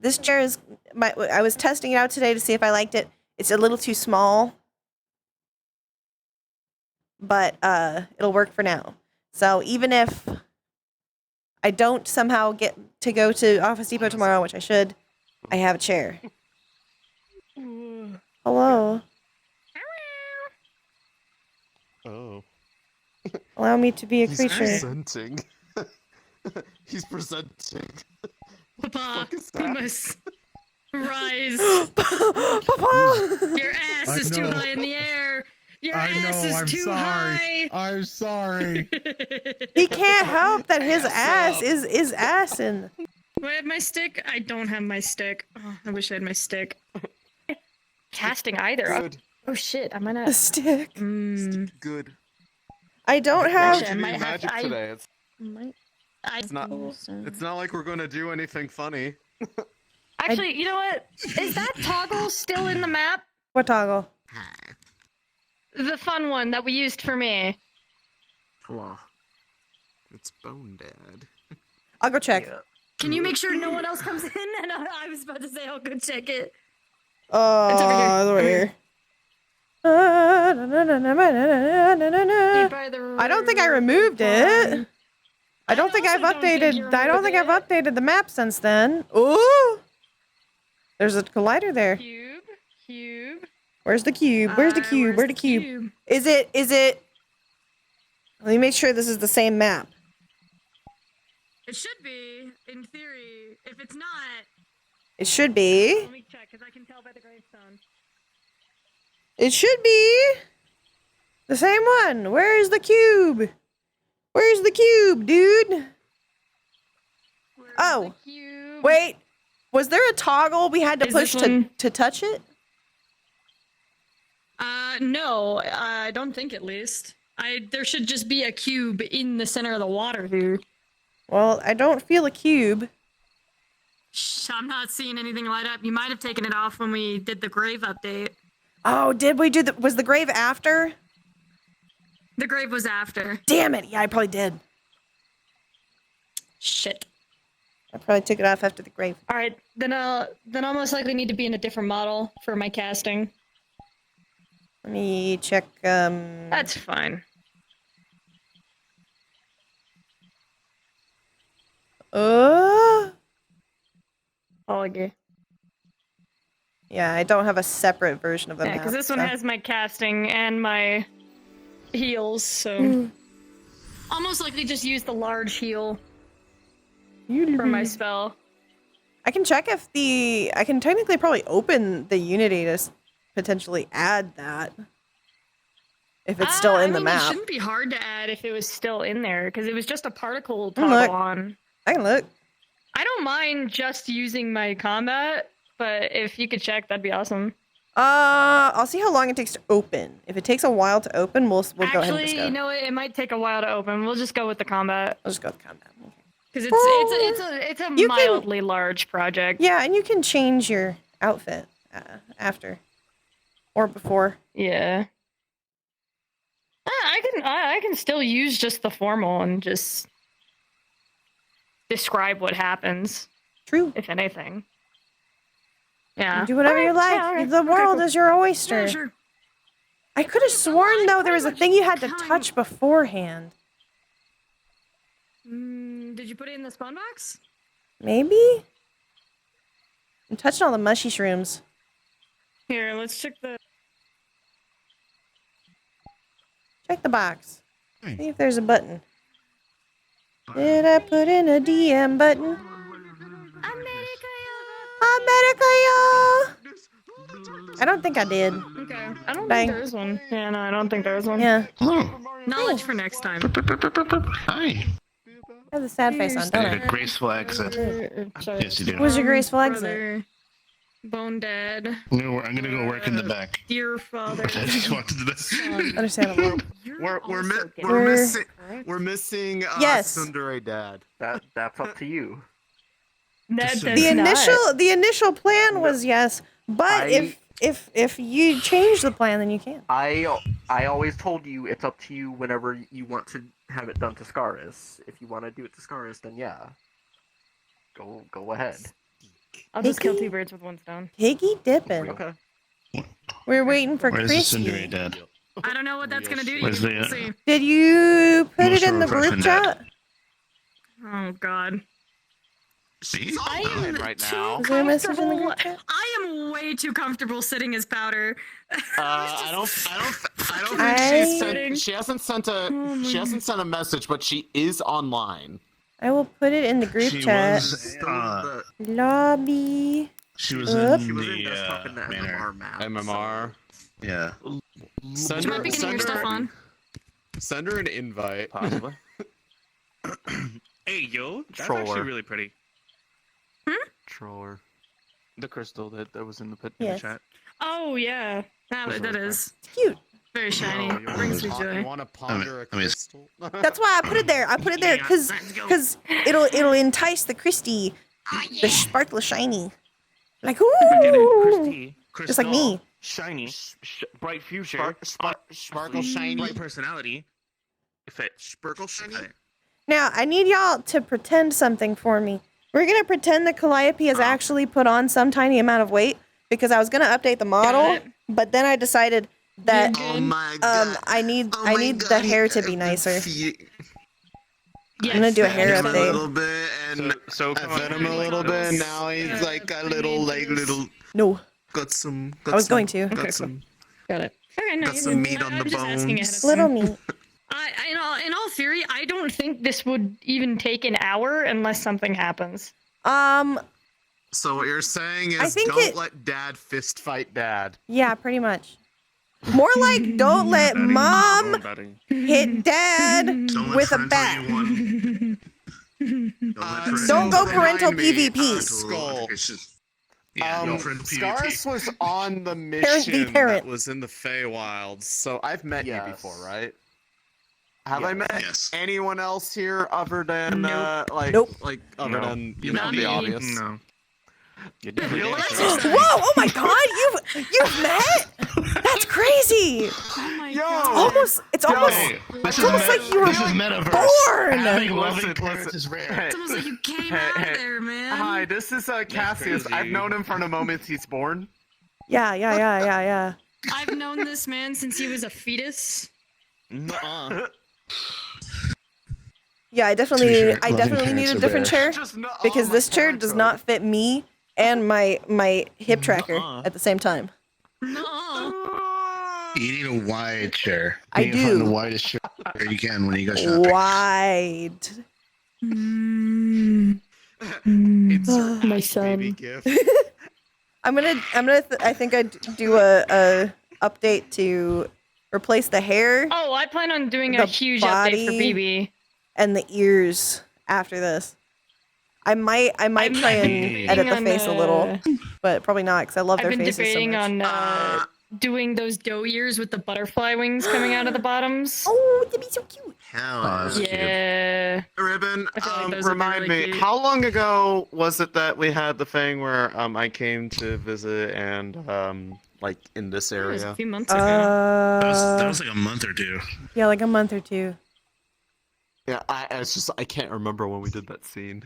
This chair is I was testing it out today to see if I liked it. It's a little too small, but it'll work for now. So even if I don't somehow get to go to Office Depot tomorrow, which I should, I have a chair. Hello. Oh. Allow me to be a creature. He's presenting. He's presenting. Papa, we must rise. Papa! Your ass is too high in the air. Your ass is too high. I'm sorry. He can't help that his ass is assing. Do I have my stick? I don't have my stick. Oh, I wish I had my stick. Casting either. Good. Oh shit, I might not. The stick. Good. I don't have. Actually, I might have. Magic today. It's not like we're gonna do anything funny. Actually, you know what? Is that toggle still in the map? What toggle? The fun one that we used for me. Hello. It's Bone Dad. I'll go check. Yeah. Can you make sure no one else comes in? And I was about to say I'll go check it. Oh, It's over here. I don't think I removed it. I don't think I've updated. I don't think I've updated the map since then. Ooh, there's a collider there. Cube. Where's the cube? Where's the cube? Where's the cube? Is it? Let me make sure this is the same map. It should be, in theory. If it's not, It should be. let me check, because I can tell by the gravestone. It should be the same one. Where's the cube? Where's the cube, dude? Oh, wait. Was there a toggle we had to push to touch it? No, I don't think at least. There should just be a cube in the center of the water here. Well, I don't feel a cube. Shh, I'm not seeing anything light up. You might have taken it off when we did the grave update. Oh, did we do was the grave after? The grave was after. Damn it. Yeah, I probably did. Shit. I probably took it off after the grave. Alright, then I'll most likely need to be in a different model for my casting. Let me check, That's fine. Polygon. Yeah, I don't have a separate version of the Yeah, map. because this one has my casting and my heals, so... I'll most likely just use the large heal for my spell. I can check if I can technically probably open the Unity to potentially add that. If it's still in the map. It shouldn't be hard to add if it was still in there, because it was just a particle Look. toggle on. I can look. I don't mind just using my combat, but if you could check, that'd be awesome. I'll see how long it takes to open. If it takes a while to open, we'll go ahead and just Actually, go. you know what? It might take a while to open. We'll just go with the combat. I'll just go with combat. Okay. Because it's a mildly large project. Yeah, and you can change your outfit after or before. Yeah. I can still use just the formal and just describe what happens. True. If anything. Yeah. You do whatever you like. Yeah, The world is your oyster. Yeah, sure. I could have sworn though there was a thing you had to touch beforehand. Did you put it in the spawn box? Maybe? I'm touching all the mushy shrooms. Here, let's check the... Check the box. See if there's a button. Did I put in a DM button? America, y'all! I don't think I did. Okay. I don't Bang. think there is one. Yeah, no, I don't think there is one. Yeah. Knowledge for next time. Hi. I have the sad face on, don't I I? did a graceful exit. Yes, you do. What was your graceful exit? Brother, Bone Dad, I'm gonna go work in the back. dear father. I just walked into this. Understandable. We're missing Yes. Sundere Dad. That's up to you. Ned does The initial plan was yes, but if you change the plan, then you can. I always told you it's up to you whenever you want to have it done to Scaris. If you want to do it to Scaris, then yeah. Go ahead. I'll just kill Piggy? 2 birds with 1 stone. Piggy dipping. Okay. We're waiting for Where's the Christy. Cinderace Dad? I don't know what that's gonna do to Where's you. the, We'll see. Did you put it in the Emotional group refreshment, chat? Oh god. See? I am right too now. Is there a message in the comfortable. group chat? I am way too comfortable sitting as powder. I don't think I- she hasn't sent a Oh my she hasn't sent a message, but she is online. I will put it in the group She chat. was, Lobby. she was Oops. in She was the in desktop in the manor. MMR map. MMR. Yeah. Send You her, might be getting your send stuff her, on. send her an invite. Possibly. Hey, yo, that's Troller. actually really pretty. Troller. The crystal that was in the pit Yes. in the chat. Oh yeah, that is It's cute. very shiny. Oh, you Brings me wanna, joy. you want to ponder a I mean, crystal? That's why I put it there. I put it there Yeah, because let's go. it'll entice the Christy, the sparkle shiny. Like Get it, ooh, Christy. just like me. Shiny, bright future, Sparkle shiny. bright personality. If it Sparkle shiny. Now I need y'all to pretend something for me. We're gonna pretend that Calliope has actually put on some tiny amount of weight because I was gonna update the model, it. but then I decided that You're good. my god. I need Oh I my need the God, hair to be nicer. Yes, I'm gonna do a hair Him a update. little bit, and so I fed him a little bit, and now he's like a little, No, got some. I was going to. Okay, some. Got it. Okay, no, Got you're some good. meat on I'm the just asking ahead of bones. time. Little me. In all theory, I don't think this would even take an hour unless something happens. So what you're saying I is, think don't it- let Dad fist fight Dad. Yeah, pretty much. More like don't let mom hit dad Don't let with a friends bat. what you want. Don't let friends Don't go what you parental Remind me, PvP. Skull. Yeah, no friend Scars PvP. was on the be mission parent. that was in the Feywilds, so I've met you Yes. before, right? Have I met Yes. anyone else here other than Nope. other No. than Not the me. obvious? No. You Really? Whoa! Oh my God! You've met? That's crazy. Oh my Yo! Almost. It's almost. Hey, It's almost like you were this is metaverse. born. Having Listen, loving parents listen. is rare. It's almost like you came Hey, out hey. of there, man. Hi, this is Cassius. crazy. I've known him from the moment he's born. Yeah. I've known this man since he was a fetus. Nuh-uh. Yeah, I To be definitely fair, I loving definitely need parents a are different rare. chair Just no, because my this chair does parenthood. not fit me and my hip tracker Nuh-uh. at the same time. No. You need a wide chair. I You need to find do. the widest chair you can when you go shopping. Wide. Insert My baby son. gift. I think I'd do a update to replace the hair Oh, I plan on doing The a huge update for body- BB. and the ears after this. I might I'm try and debating edit the on, face a little, but probably not because I love I've their been faces so debating much. on doing those doe ears with the butterfly wings coming out of the bottoms. Oh, that'd be so cute. Hell that's cute. Yeah. Ribbon, I feel like those would be remind really me, cute. how long ago was it that we had the thing where I came to visit and like in this It was a area? few months ago. That was like a month or two. Yeah, like a month or two. Yeah, I can't remember when we did that scene.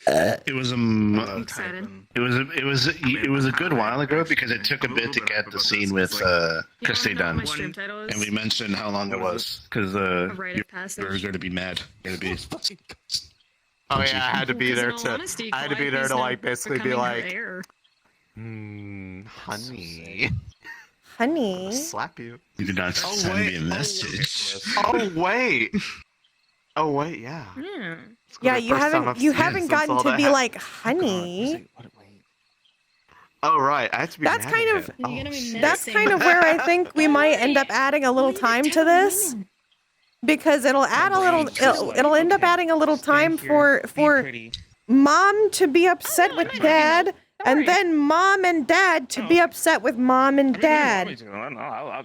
It was a Excited. it was a good while ago because it took a bit to get the scene with You Christy wanna know what done, my stream title is? and we mentioned how long it was because A rite of you were passage. going to be mad. Going to be. Oh yeah, I had to be Because there in all to. honesty, I had to be there Calliope's to now like basically be becoming her like, heir. honey, Honey. slap you. You did not Oh, send wait. me a message. Oh wait. Oh wait, yeah. Yeah. It's Yeah, the you first time haven't I've you seen it haven't since gotten all to that be hap- like honey. Oh right, I have to be. That's mad kind at of- it. You're Oh, gonna be shit. That's menacing. kind of where I think we might end up adding a little Leave it time to to the this women. because it'll add a little it'll end up adding a little time for mom to be upset no, with no, no, dad Don't and worry. then mom and dad to be upset with mom and dad.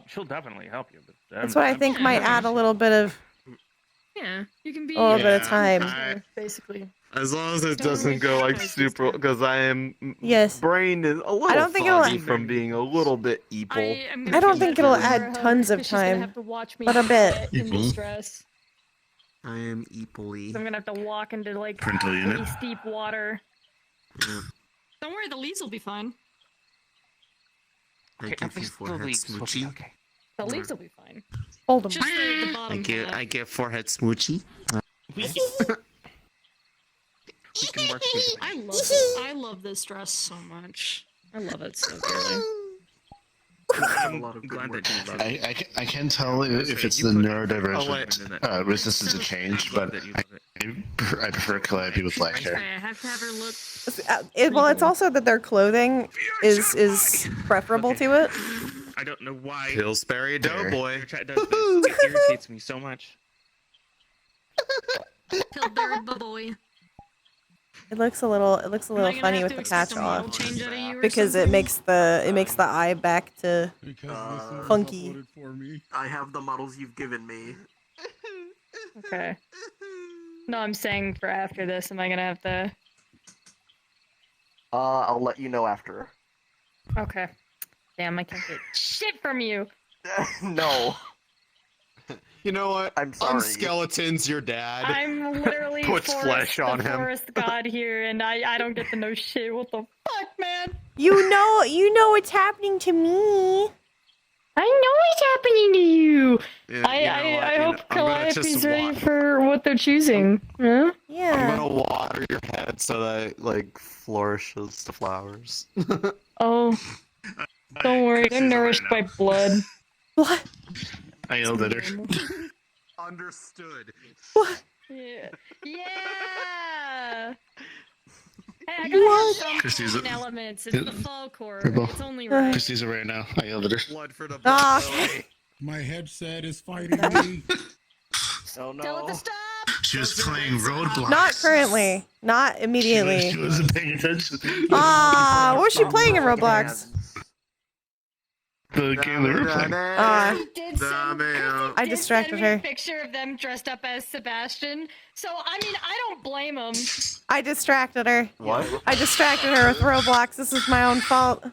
She'll definitely help you. But, That's what I think Yeah. might add a little bit of Yeah, you can be a little bit of Yeah, time. I- basically. As long as it Don't doesn't go like recognize this super, time. because I am. Yes. Brain is a little don't think it'll- foggy from being a little bit I evil. am I gonna don't feel think bad it'll for add her, tons of because she's gonna time, have to watch me but a bit. sweat in Mhm. distress. I am eepily. So I'm gonna have to walk into like Parental pretty unit. steep water. Don't worry, the leaves will be fine. I give you forehead smoochie. Okay. The leaves will be fine. Hold them. Just the bottom half. I get forehead smoochie. We can work together. I love this dress so much. I love it so dearly. I'm A lot of good glad work. that you love it. I can tell if it's You the put- neurodivergent resistance to change, but I prefer Calliope with black hair. Okay, I have to have her look. Well, it's also that their clothing is preferable to it. I don't know why Pillsbury Doughboy. your chat does this. It irritates me so much. Pillsbury boy. It looks a little Am I funny gonna have with to the expect patch a model off change out of you or because it something? makes the eye back to funky. I have the models you've given me. Okay. No, I'm saying for after this, am I gonna have to? I'll let you know after. Okay. Damn, I can't get shit from you. No, You know what? I'm sorry. Skeleton's your dad. I'm literally Puts forest, flesh on the him. forest god here, and I don't get to know shit. What the fuck, man? You know what's happening to me. I know what's happening to you. Yeah, you know what, I you hope know, I'm gonna Calliope's just ready wa- for what they're choosing. Huh? I'm Yeah. gonna water your head so that it, like, flourishes the flowers. Oh, don't worry, they're Chrissy's nourished away by blood. What? I yelled at her. Understood. What? Yeah. Yeah. Hey, I What? gotta have Chrissy's some a- elements. It's the fall core. Purple. It's only right. Chrissy's right now. I yelled at her. Blood for the Ah. blood. My headset is fighting me. Oh no. Tell it to stop. She was playing Roadblocks. Not currently. Not She immediately. wasn't paying attention. Ah, what was she playing in Roblox? The game they were playing. Ah. He did send, Dame. I distracted her. A picture of them dressed up as Sebastian. So I mean, I don't blame him. I distracted her. What? I distracted her with Roblox. This is my own fault.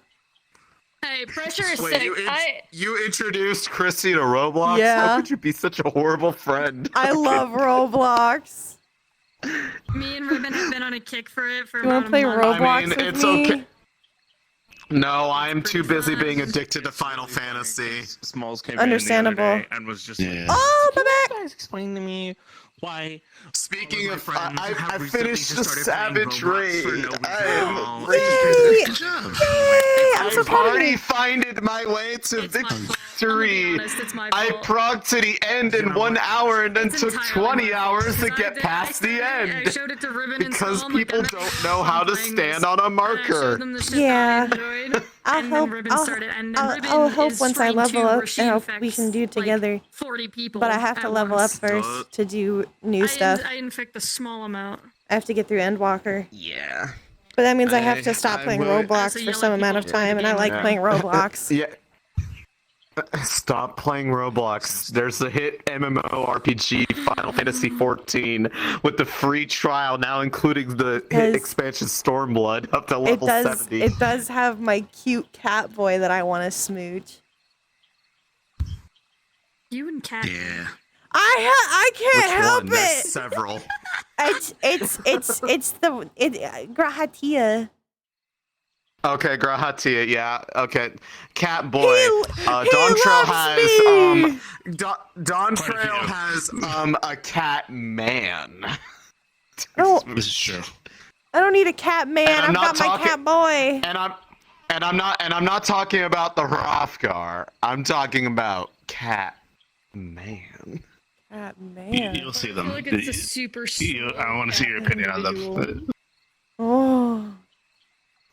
Hey, pressure is Wait, sick. you introduced Chrissy to Roblox? Yeah. How could you be such a horrible friend? I love Roblox. Me and Ruben have been on a kick for it for You wanna about a play month. Roblox I mean, with it's me? okay. No, I'm too busy fun. being addicted to Final Fantasy. Smalls came Understandable. in the other day and was just Yeah. Oh, my back. guys explain to me why. Speaking all of, my friends I have recently finished the just started playing Savage Roblox for Raid. no reason I at am all. Yay! Good job. Yay! I'm so I've proud of already you. finded my way to It's my fault. I'm gonna be victory. honest, it's my I fault. progged to the end in You know 1 what? hour and then It's took entirely 20 my hours fault, to 'cause get past the I end. showed it to Ruben and Because Saul, I'm like, people I'm don't know how to playing stand this. on a And I marker. showed them the shit Yeah. that I enjoyed, I'll and help. then Ruben started, and then Ruben I'll help is once I trying level to up Rashid and hope we infects, can do it together. Like 40 people. But I have to at level once. up first to do new stuff. I infect a small amount. I have to get through Endwalker. Yeah. But that means I have to I stop playing will- Roblox So for you some let amount of people play time, the and I game like with playing Roblox. Yeah. Stop playing Roblox. There's the hit MMORPG Final Fantasy XIV with the free trial now including the hit Because expansion Stormblood up to It level does. 70. It does have my cute cat boy that I want to smooch. You and Cat. Yeah. I can't Which help one? There's it. several. It's Grahatia. Okay, Grahatia, yeah. Okay. Cat Boy. He Dawn Trail loves me. has Dawn Quite a Trail few. has a cat man. Oh, This is true. I don't need a cat man. And I'm I've not got my talking- cat boy. And I'm not talking about the Hrothgar. I'm talking about Cat Man. Cat You, man. you'll see I them. feel like it's a super. I want to see your opinion on them. Oh.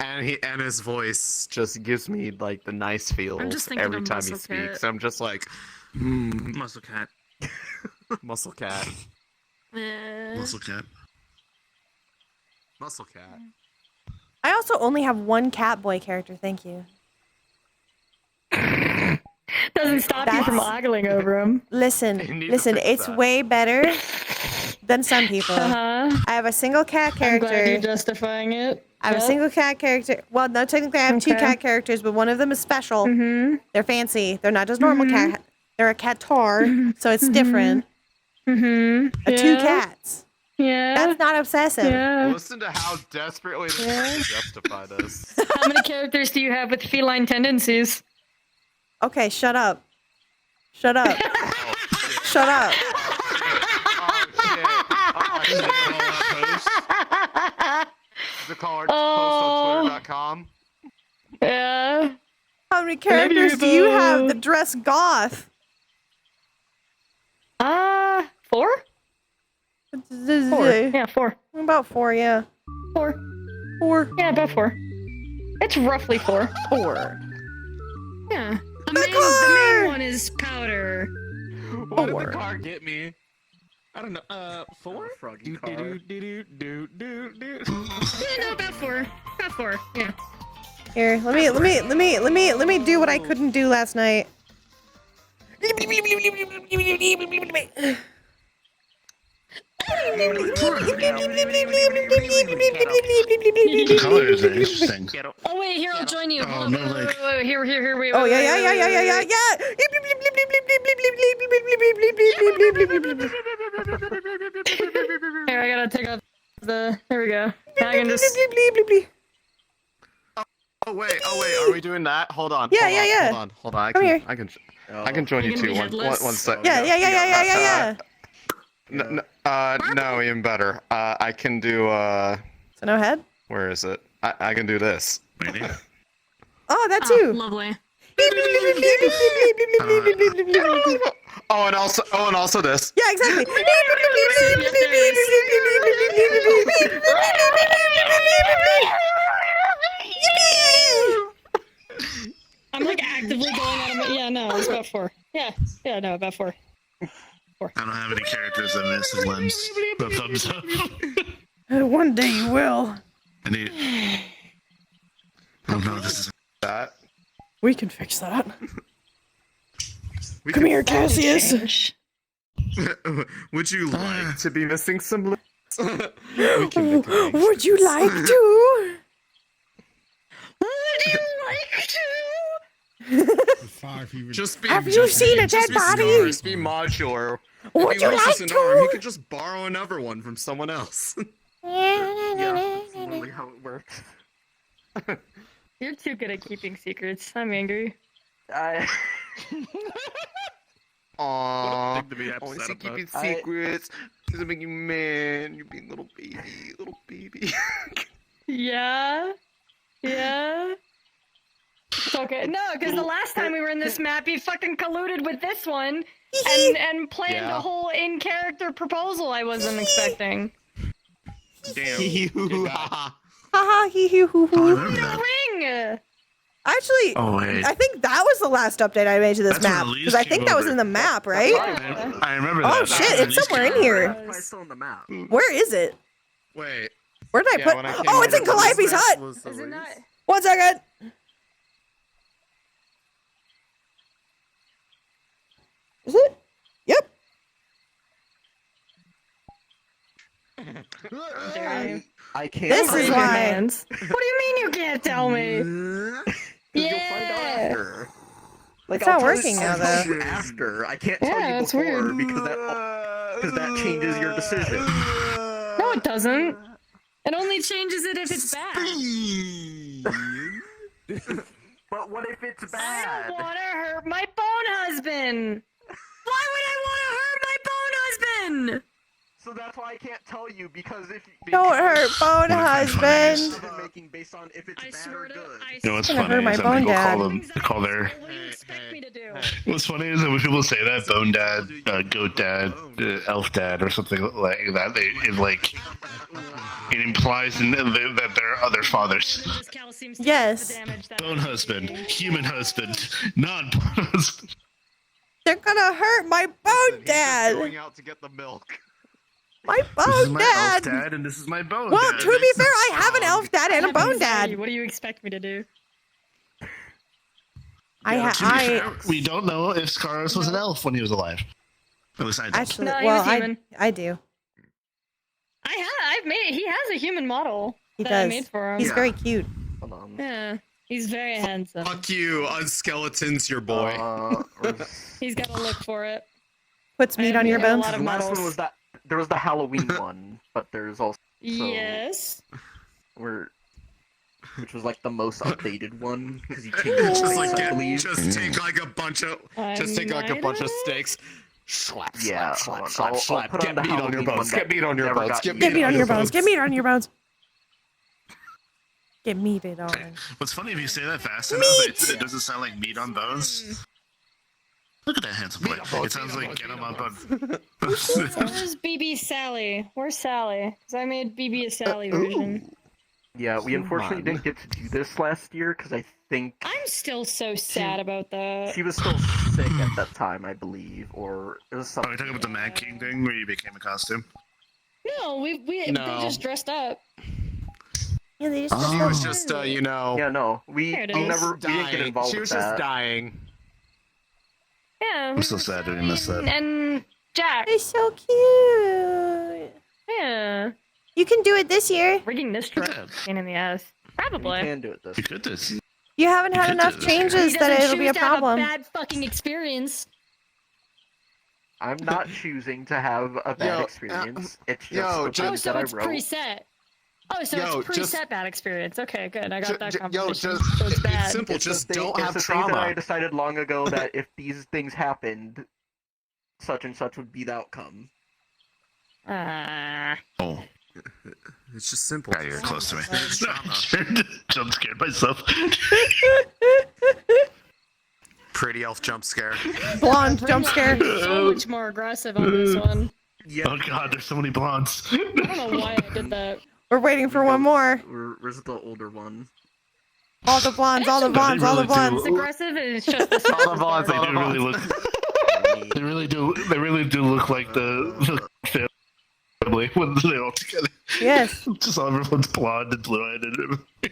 And his voice just gives me like the nice feels just thinking every of time he Muscle Cat. speaks. I'm just like, Muscle cat. Muscle Cat, Muscle cat. Muscle Cat. I also only have one cat boy character. Thank you. Doesn't stop you from That's- ogling over him. Listen, You need to listen. fix It's that. way better than some people. Uh-huh. I have a single cat I'm glad you're character. justifying it. I have a single cat character. Well, no, technically I have two Okay. cat characters, but one of them is special. Mm-hmm. They're fancy. They're not just normal cat. They're a catar, so it's different. Mm-hmm. Two cats. Yeah. That's not obsessive. Yeah. Listen to how desperately they Yeah. try to justify this. How many characters do you have with feline tendencies? Okay, shut up. Shut up. Shut up. Oh shit. The call post on Twitter.com. Yeah. How many characters do you have that dress goth? 4? 4. Yeah, 4. About 4, yeah. 4. 4. Yeah, about 4. It's roughly 4. 4. Yeah. The car! main one is powder. Why did Four. the car get me? I don't know. 4? Froggy car. Yeah, no, about 4. About 4. Yeah. Here, let me do what I couldn't do last night. The colors are interesting. Oh wait, here I'll join you. Oh, Hold no, on, like- wait, here, wait. Oh wait, yeah, wait, yeah, wait, yeah, wait, yeah, yeah, wait, yeah, Here, I gotta take off the. There we go. Now I can just. Oh wait, are we doing that? Hold on. Yeah, hold yeah, on, yeah. Hold on. Come here. I can join You're you gonna too. be One headless? sec. Yeah. No, even better. I can do. So no head? Where is it? I can do this. Oh, that Oh, too. lovely. Oh, and also this. Yeah, exactly. I'm like actively going out of my. Yeah, no, it's about 4. Yeah, no, about 4. I don't have any characters that miss his limbs. But thumbs up. One day you will. I need. Oh no, this is. That. We can fix that. We Come can- here, Cassius. Would you like to be missing some lips? We can make it. Would you like to? Would you like to? Just be. Have you seen a dead body? Just be modular. Would If you he like loses an arm, he to? could just borrow another one from someone else. Yeah, that's literally how it works. You're too good at keeping secrets. I'm angry. I Aww. thing to be Always upset about. keeping secrets. Doesn't make you man. You're being little baby. Yeah. It's okay. No, because the last time we were in this map, he fucking colluded with this one and planned Yeah. a whole in-character proposal I wasn't expecting. Damn. Haha, hee hee hoo I hoo. remember that. Ring! Actually, Oh wait. I think that was the last update I made to this That's when map. Elise Because I came think that was over. in the map, right? I remember that. Oh shit, it's somewhere in here. probably still on the map. Where is it? Wait. Where did I Yeah, put? when I came Oh, it's in over to this Calliope's map hut. was the Is it not? race. 1 second. Is it? Yep. I can't. This find is it. why- Hands. What do you mean you can't tell me? You'll find out Yeah. after. Like, It's I'll not tell you- working I'll now, tell you after. I can't Yeah, tell you that's before weird. because that changes your decision. No, it doesn't. It only changes it if it's bad. But what if it's I bad? don't want to hurt my bone husband. Why would I want to hurt my bone husband? So that's why I can't tell you because if Don't hurt bone husband. decision making based on if it's I bad swear or to good. I You know what's Gonna funny hurt my is that bone people dad. call their. What do you expect me to do? What's funny is that when people say that bone dad, goat dad, elf dad, or something like that, it implies that they're other fathers. This cow seems to Yes. have the damage that Bone husband, human husband, not bone husband. They're gonna hurt my bone He's just dad. going out to get the milk. My This is bone my dad. elf dad, and this is my bone Well, dad. to be fair, I have an elf dad and a I have bone anxiety. dad. What do you expect me to do? We don't know if Scarus was an elf when he was alive. At least I don't. Actually, No, he well, was human. I do. I've made. He has a human model He that I does. made for him. He's very cute. Hold on. Yeah, he's very handsome. Fuck you, Unskeletons, your boy. He's got to look for it. Puts meat on your I have a bones. lot The of last models. one was that. there was the Halloween one, but there's also Yes. which was like the most updated one because he changed Just the like I believe. just take like a bunch of steaks. Slap, Yeah, slap, hold slap, on. slap, slap. I'll put on Get the meat on your Halloween bones. one Get that meat on your never bones. got Get used. Get meat on your bones. bones. Get meat on your bones. Get meated on. What's funny, if you say that fast enough, it doesn't sound like meat on bones. Look at that handsome boy. It sounds like get him on bones. Where's BB Sally? Where's Sally? Because I made BB a Sally version. Yeah, we unfortunately didn't get to do this last year because I think I'm still so sad about that. she was still sick at that time, I believe, or it was Are something. we talking about the Mad King thing where you became a costume? No, they No. just dressed up. Yeah, they just. She was just, you know, Yeah, no, we There it we is. never we didn't get involved She with was just that. dying. Yeah. I'm so sad that we missed that. And Jack. They're so cute. Yeah. You can do it this year. Rigging this truck. Yeah. Pain in the ass. We Probably. can do it this. You could this. You haven't had You could enough do this. changes He that doesn't it'll be a choose to have problem. bad fucking experience. I'm not choosing to have a bad experience. It's just yo, the just- things So that I it's wrote. preset. Oh, so Yo, it's preset just- bad experience. Okay, good. I got that Yo, confirmation. just So it's bad. it's simple. It's Just the thing- don't it's have the thing that I trauma. decided long ago that if these things happened, such and such would be the outcome. Oh, It's just simple. yeah, you're close to me. Jump scared myself. Pretty elf jump scare. Blonde jump scare. So much more aggressive on this one. Yeah. Oh god, there's so many blondes. I don't know why I did that. We're waiting for one more. Where's the older one? All the blondes, all the blondes, all the really do. blondes. It's aggressive and it's just the All the blondes, They all the do really blondes. look. They really do. They really do look like the family when they're all together. Yes. Just all everyone's blonde and blue-eyed and everything.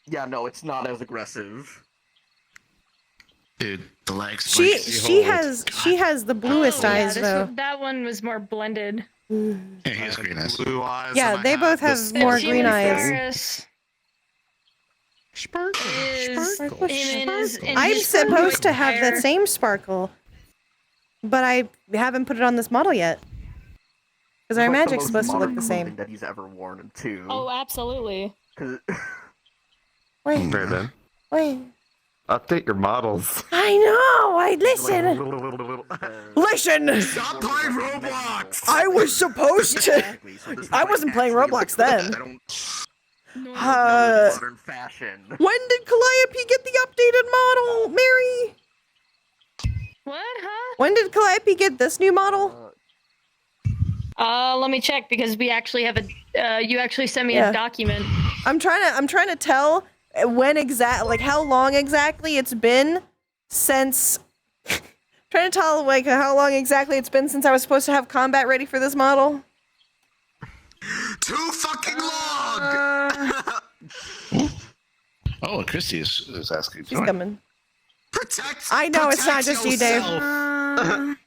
Yeah, no, it's not as aggressive. Dude, the legs. She has the bluest eyes though. That one was more blended. Yeah, he has green eyes. Blue eyes. Yeah, and they I both have this- more She green was eyes. Ferris Sparkle. is Sparkle. in I'm his supposed to have hair. that same sparkle, but I haven't put it on this model yet. Because our It's like the magic's most supposed to look modern the clothing same. that he's ever worn too. Oh, absolutely. 'Cause- Wait, Raven, wait. update your models. I know. I listen. Listen. Stop playing Roblox. I was supposed to. Exactly, so this is I like wasn't playing actually Roblox then. I don't know Uh, modern fashion. when did Calliope get the updated model, Mary? What, huh? When did Calliope get this new model? Let me check because we actually have a. You actually sent me Yeah. a document. I'm trying to tell when like how long exactly it's been since. Trying to tell like how long exactly it's been since I was supposed to have combat ready for this model. Too fucking long. Oh, Christy is asking. She's coming. Protect. I know it's not protect just you, Dave. yourself.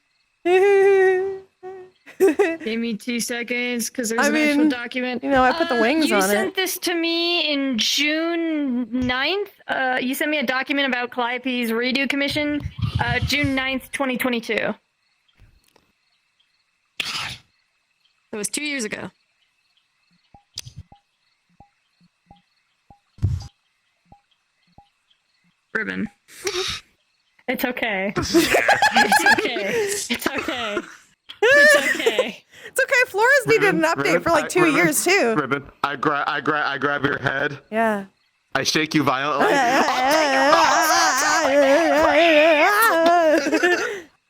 Give me 2 seconds because there's I an actual mean, document. you know, I put the wings you on sent it. this to me in June 9th. You sent me a document about Calliope's redo commission, June 9th, 2022. It was 2 years ago. Ribbon. It's okay. It's okay. It's okay. It's okay. It's okay. Flores needed an update for like 2 years too. Ribbon, I grab your head. Yeah. I shake you violently.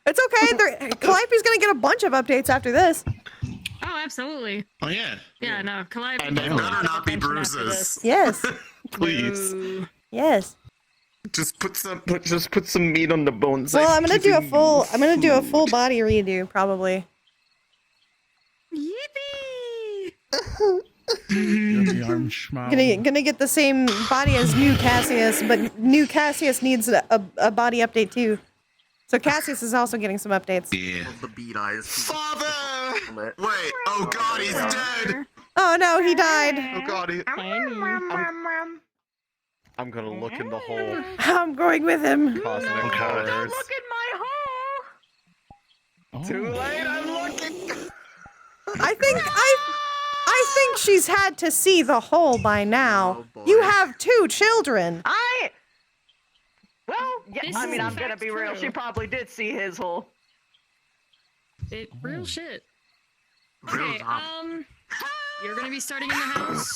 It's okay. Calliope's gonna get a bunch of updates after this. Oh, absolutely. Oh yeah. Yeah, no, Calliope. And they definitely better got not be attention after bruises. this. Yes. Please. No. Yes. Just put some meat on the bones. Well, like I'm gonna do a giving full. you I'm gonna do a food. full body redo probably. Yippee! The arm schmowl. Gonna get the same body as new Cassius, but new Cassius needs a body update too. So Cassius is also getting some updates. Yeah. The bead eyes. Father! Wait, oh god, he's dead! Oh no, he died. Oh god, Tiny. I'm gonna look in the hole. I'm going with him. Cosmic God. horrors. Look at my hole! Oh. Too late, I'm looking! I think she's had to see the hole by now. Oh, boy. You have 2 children. Well, yeah, This I is mean, in I'm gonna fact be real. true. She probably did see his hole. Real shit. Okay, you're gonna be starting in the house.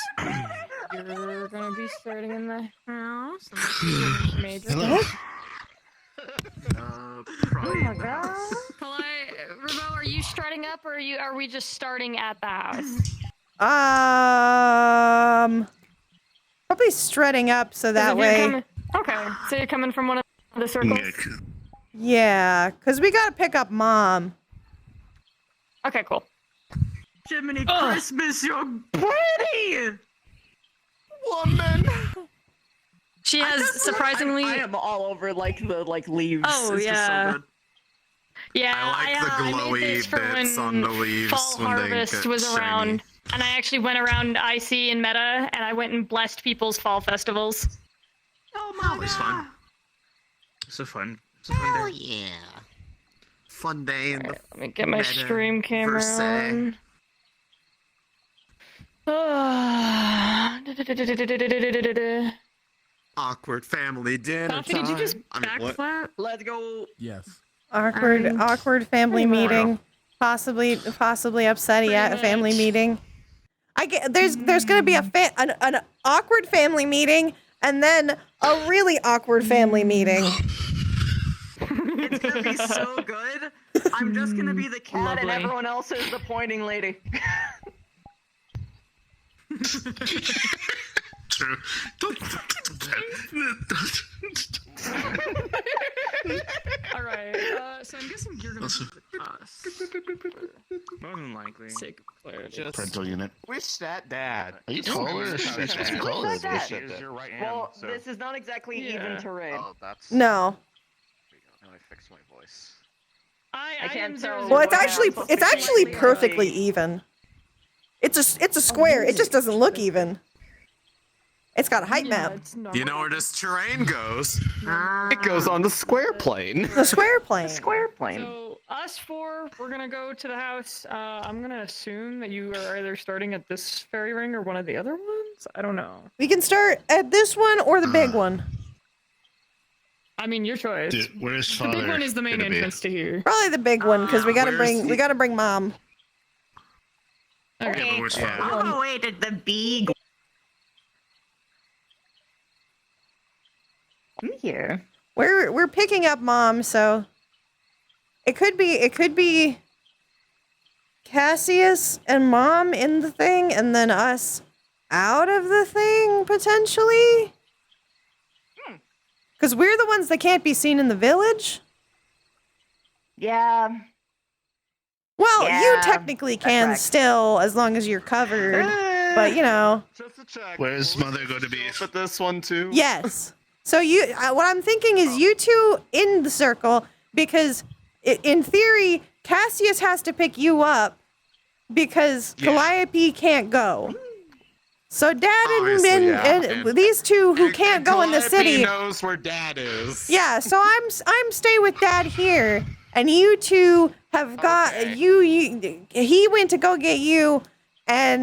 You're gonna be starting in the house. Major. Hello. Probably Oh in the house. Rebo, are you strutting up, or are we just starting at the house? Probably strutting up so that If you're way. Okay, so you're coming from one of the circles. Yeah, because we gotta pick up Mom. Okay, cool. Jiminy Christmas, you're pretty! Woman. She has surprisingly. I am all over like the leaves. Oh, It's yeah. just so good. Yeah, I like the I made glowy this for bits when on the leaves fall when they harvest get was shiny. around, and I actually went around IC and Meta, and I went and blessed people's fall festivals. Oh my Always god! fun. It's a fun day. Yeah. Fun day in the Let me get my Meta stream camera Versailles. on. awkward family dinner Coffee, time. did you just I mean, what? backflap? Let's go. Yes. Awkward family pretty much. meeting. Possibly upsetty at a Pretty family much. meeting. There's gonna be an awkward family meeting and then a really awkward family meeting. It's gonna be so good. I'm just gonna be the cat and Lovely. everyone else is the pointing lady. True. All right. So I'm guessing you're gonna Also- be with us. More than likely. Sake of clarity. Just Parental unit. wish that dad. Are you taller or short? Who's Taller. that? Is your right hand, Well, so... this is not exactly even Yeah. terrain. Oh, that's... No. Now I fixed my voice. I can't am tell. Well, it's Yeah, actually I'm it's actually suspiciously perfectly ugly. even. It's a square. It just doesn't look even. It's got a height map. You know where this terrain goes? It goes on the square plane. The square plane. Square plane. So us 4, we're gonna go to the house. I'm gonna assume that you are either starting at this fairy ring or one of the other ones. I don't know. We can start at this one or the big one. I mean, your choice. Dude, where's The father? big one is the main gonna be? entrance to here. Probably the big one because we gotta where's bring Mom. Okay. Yeah, but where's father? Oh wait, the big. I'm here. We're picking up Mom, so it could be Cassius and Mom in the thing, and then us out of the thing potentially. Because we're the ones that can't be seen in the village. Yeah. Well, you Yeah, technically that's can correct. still, as long as you're covered. But you know, Just a check. Where's mother going to be? But this one too. yes. So what I'm thinking is you two in the circle because in theory Cassius has to pick you up because Calliope can't go. So Dad Obviously, and these two who can't go in the Calliope city. knows where dad is. Yeah, so I'm stay with Dad here, and you two have got Okay. you. He went to go get you, and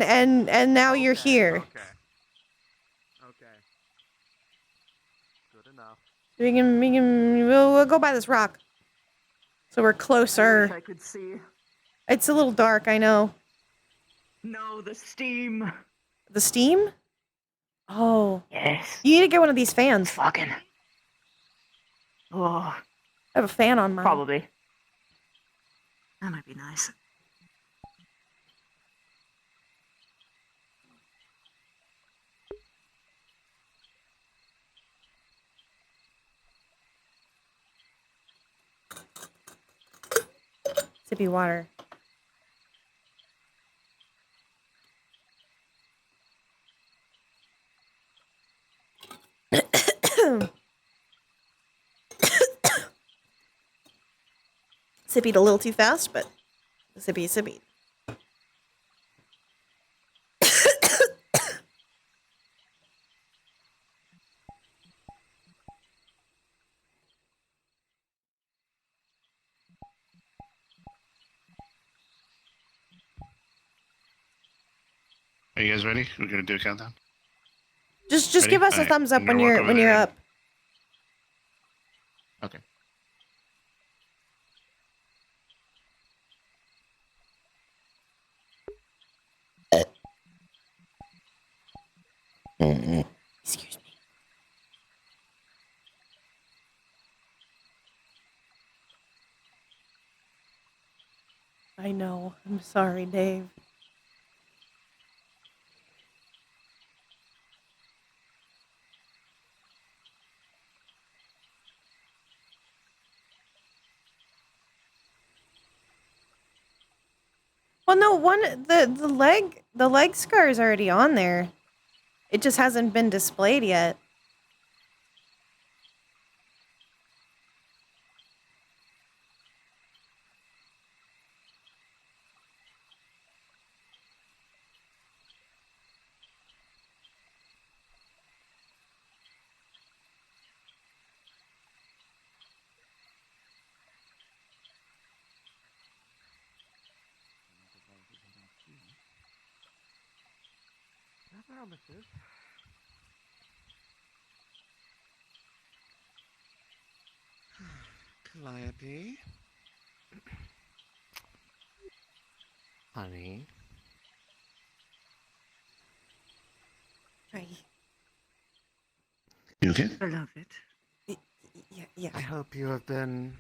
now you're here. Okay. Good enough. We'll go by this rock, so we're I wish closer. I could see. It's a little dark, I know. No, the steam. The steam? Oh, Yes. you need to get one of these fans. Fucking. Oh, I have a fan on mine. probably. That might be nice. Sippy water. Sippy'd a little too fast, but sippy. you guys ready? We're gonna do a countdown. Just Ready? give us a Alright, thumbs up I'm when gonna walk you're over when you're there. up. Okay. Excuse me. I know. I'm sorry, Dave. Well, no, the leg scar is already on there. It just hasn't been displayed yet. Calliope? Honey? Right. You okay? Beloved. Yeah. I hope you have been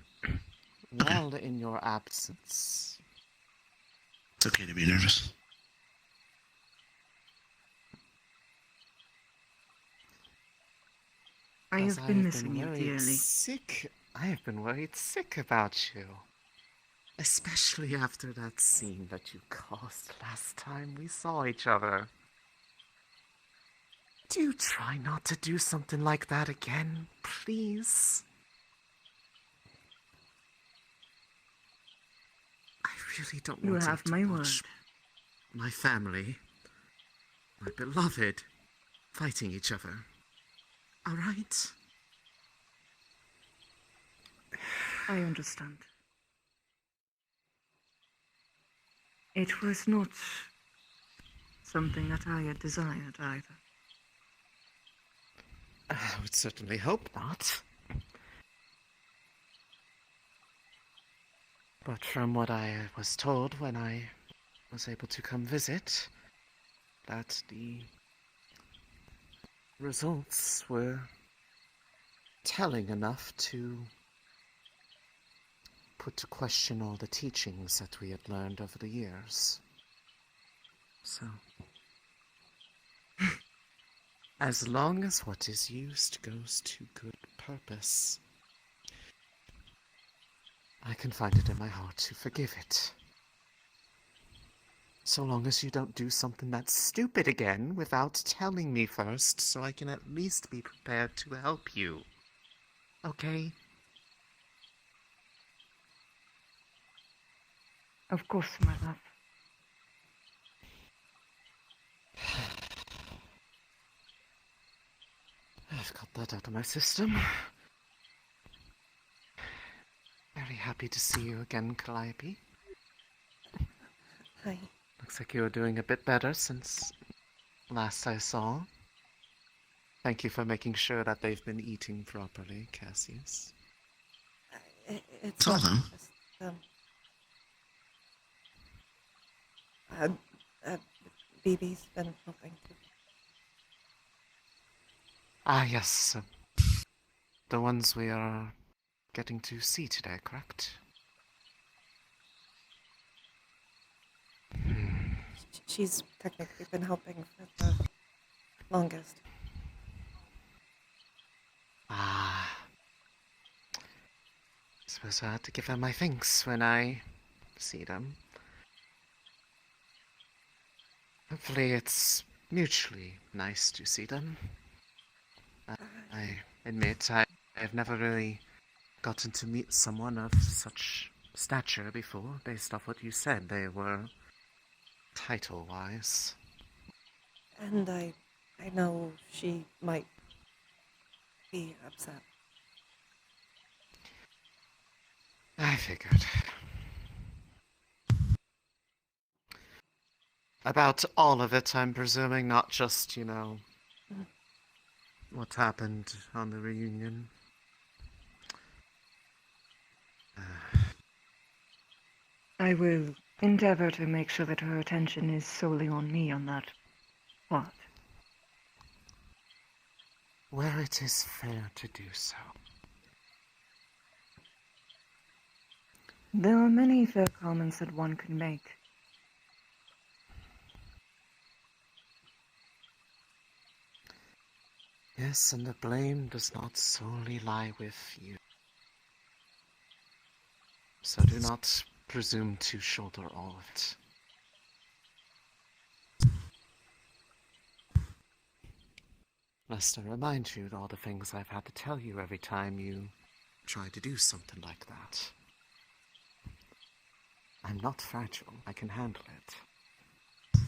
well in your absence. It's okay to be nervous. I As have been missing you worried dearly. sick. I have been worried sick about you. Especially after that scene that you caused last time we saw each other. Do try not to do something like that again, please. I really don't You want have to my watch word. my family, my beloved, fighting each other. All right? I understand. It was not something that I had desired either. I would certainly hope not. But from what I was told when I was able to come visit, that the results were telling enough to put to question all the teachings that we had learned over the years. So, as long as what is used goes to good purpose, I can find it in my heart to forgive it. So long as you don't do something that's stupid again without telling me first, so I can at least be prepared to help you. Okay? Of course, my love. I've got that out of my system. Very happy to see you again, Calliope. Hi. Looks like you're doing a bit better since last I saw. Thank you for making sure that they've been eating properly, Cassius. It's Tell not them. just, BB's been helping. Ah, yes. The ones we are getting to see today, correct? She's technically been helping for the longest. Ah. Suppose I had to give her my thanks when I see them. Hopefully it's mutually nice to see them. I admit I've never really gotten to meet someone of such stature before, based off what you said. They were title-wise. And I know she might be upset. I figured. About all of it, I'm presuming, not just, what happened on the reunion. I will endeavor to make sure that her attention is solely on me on that part. Where it is fair to do so. There are many fair comments that one could make. Yes, and the blame does not solely lie with you. So do not presume to shoulder all of it. Lest I remind you of all the things I've had to tell you every time you try to do something like that. I'm not fragile. I can handle it.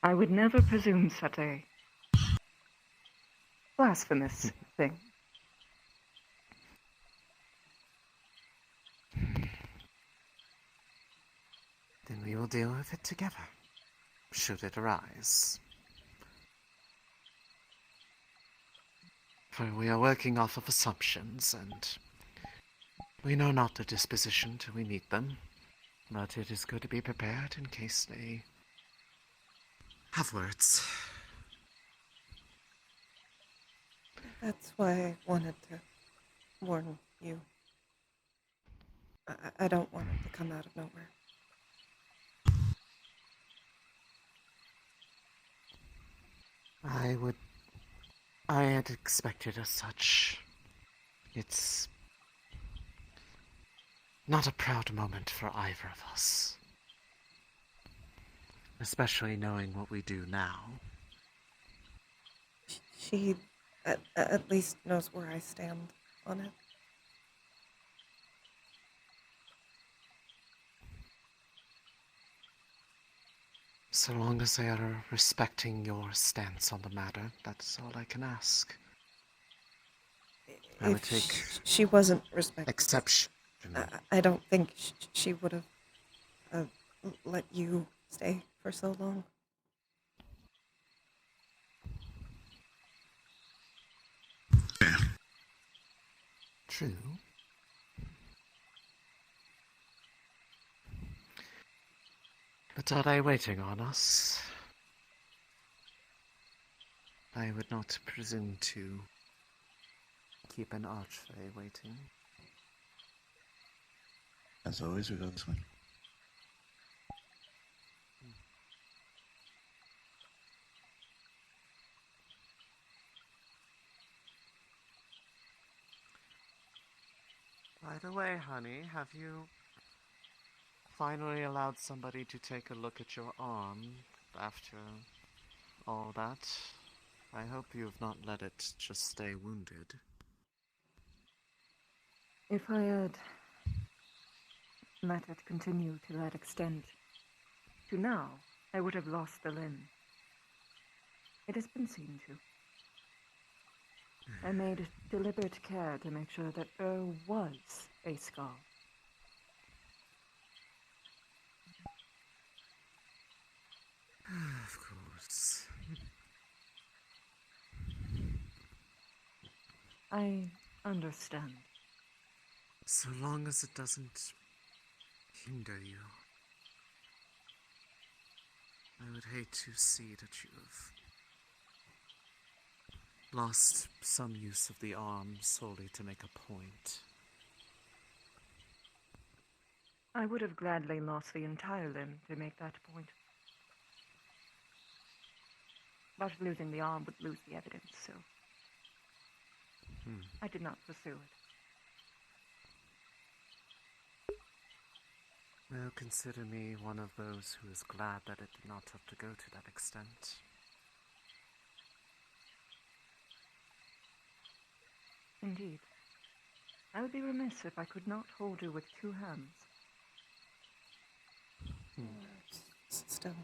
I would never presume such a blasphemous thing. Then we will deal with it together, should it arise. For we are working off of assumptions, and we know not the disposition till we meet them. But it is good to be prepared in case they have words. That's why I wanted to warn you. I don't want it to come out of nowhere. I had expected as such. It's not a proud moment for either of us. Especially knowing what we do now. She at least knows where I stand on it. So long as they are respecting your stance on the matter, that's all I can ask. I would take she wasn't respected, exception. I don't think she would have let you stay for so long. True. But are they waiting on us? I would not presume to keep an archfey waiting. As always, we go this way. By the way, honey, have you finally allowed somebody to take a look at your arm after all that? I hope you have not let it just stay wounded. If I had let it continue to that extent, to now, I would have lost the limb. It has been seen to. I made deliberate care to make sure that there was a scar. Of course. I understand. So long as it doesn't hinder you. I would hate to see that you have lost some use of the arm solely to make a point. I would have gladly lost the entire limb to make that point. But losing the arm would lose the evidence, so I did not pursue it. Well, consider me one of those who is glad that it did not have to go to that extent. Indeed. I would be remiss if I could not hold you with two hands. Still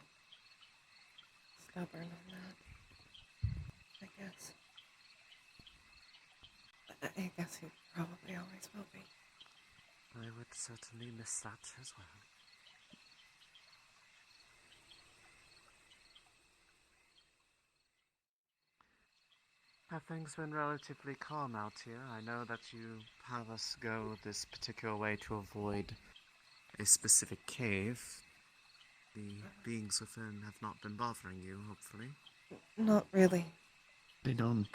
stubborn on that, I guess. I guess he probably always will be. I would certainly miss that as well. Have things been relatively calm out here? I know that you have us go this particular way to avoid a specific cave. The beings within have not been bothering you, hopefully. Not really. They don't.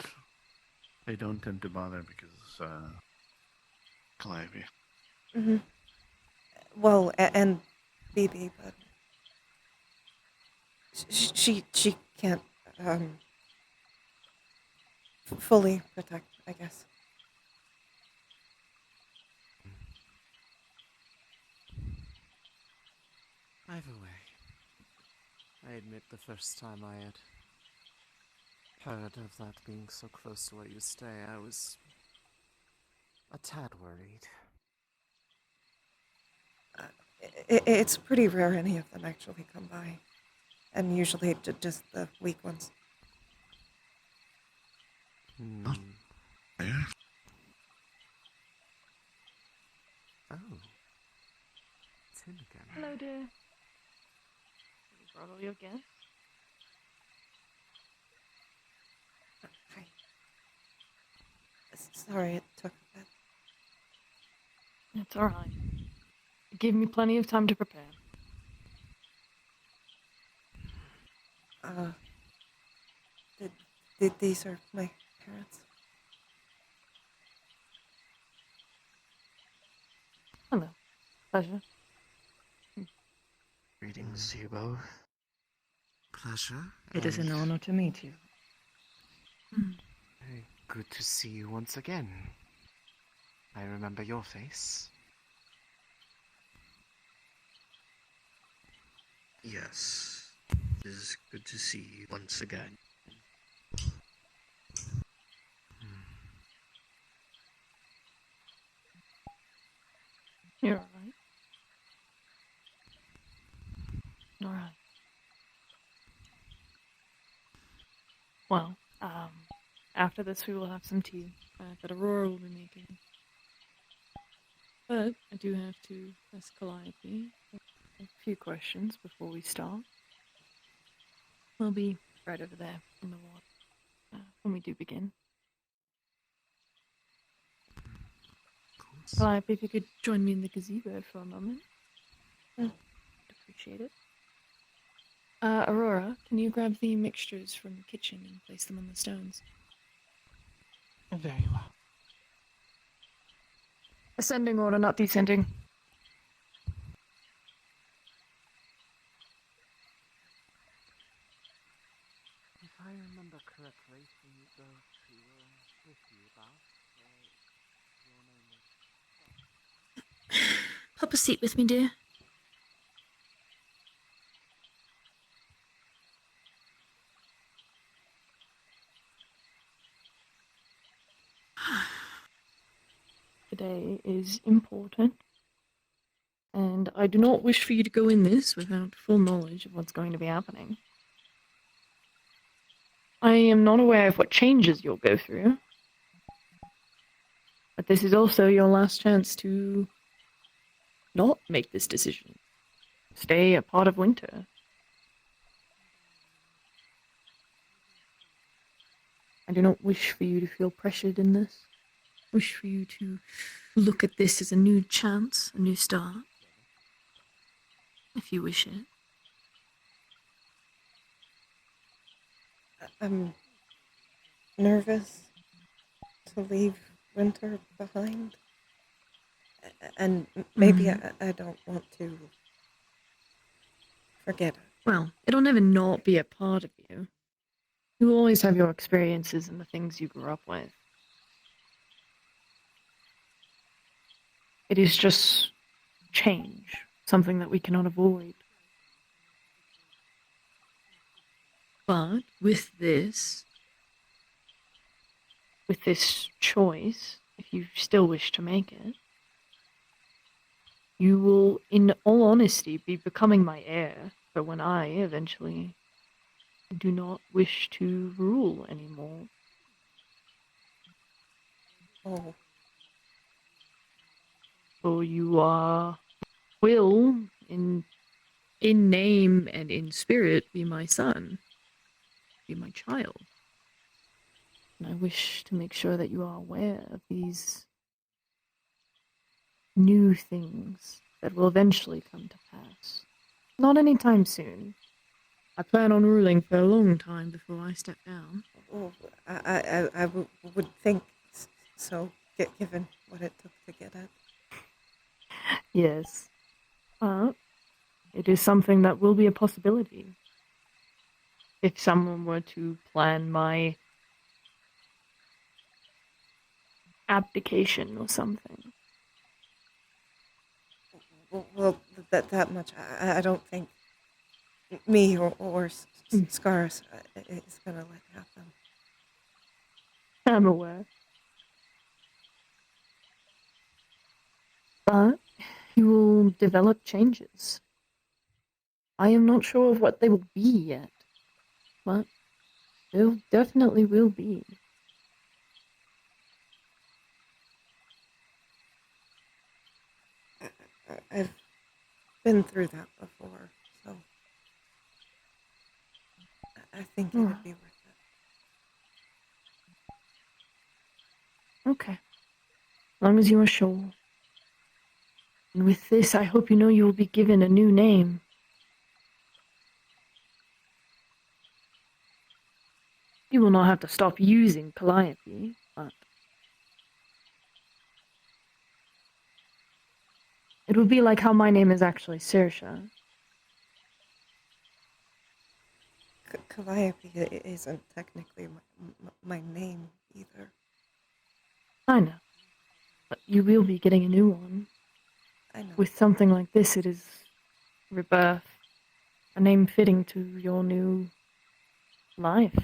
They don't tend to bother because Calliope. Hmm. Well, and BB, but she can't fully protect, I guess. Either way, I admit the first time I had heard of that being so close to where you stay, I was a tad worried. It's pretty rare any of them actually come by, and usually just the weak ones. Hmm. Yeah. Oh. It's him again. Hello, dear. You brought all your guests? Hi. Sorry it took a bit. It's alright. It gave me plenty of time to prepare. These are my parents. Hello. Pleasure. Greetings to you both. Pleasure. It is an and honor to meet you. Good to see you once again. I remember your face. Yes. It is good to see you once again. You're alright. Alright. Well, after this we will have some tea that Aurora will be making. But I do have to ask Calliope a few questions before we start. We'll be right over there in the water when we do begin. Of course. Calliope, if you could join me in the gazebo for a moment. Mm. I'd appreciate it. Aurora, can you grab the mixtures from the kitchen and place them on the stones? Very well. Ascending order, not descending. If I remember correctly from those who were with you about, your name was... Pop a seat with me, dear. Today is important, and I do not wish for you to go in this without full knowledge of what's going to be happening. I am not aware of what changes you'll go through, but this is also your last chance to not make this decision. Stay a part of winter. I do not wish for you to feel pressured in this. I wish for you to look at this as a new chance, a new start, if you wish it. I'm nervous to leave winter behind. And maybe I don't want to forget it. Well, it'll never not be a part of you. You will always have your experiences and the things you grew up with. It is just change, something that we cannot avoid. But with this choice, if you still wish to make it, you will, in all honesty, be becoming my heir for when I eventually do not wish to rule anymore. Oh, For you will, in name and in spirit, be my son, be my child. And I wish to make sure that you are aware of these new things that will eventually come to pass. Not anytime soon. I plan on ruling for a long time before I step down. Well, I would think so, given what it took to get it. Yes. But it is something that will be a possibility. If someone were to plan my abdication or something. Well, that much, I don't think me or Scarus is gonna let happen. I'm aware. But you will develop changes. I am not sure of what they will be yet, but there definitely will be. I've been through that before, so I think it'd be worth it. Okay. As long as you are sure. And with this, I hope you know you will be given a new name. You will not have to stop using Calliope, but it will be like how my name is actually Saoirse. Calliope isn't technically my name either. I know. But you will be getting a new one. I know. With something like this, it is rebirth. A name fitting to your new life.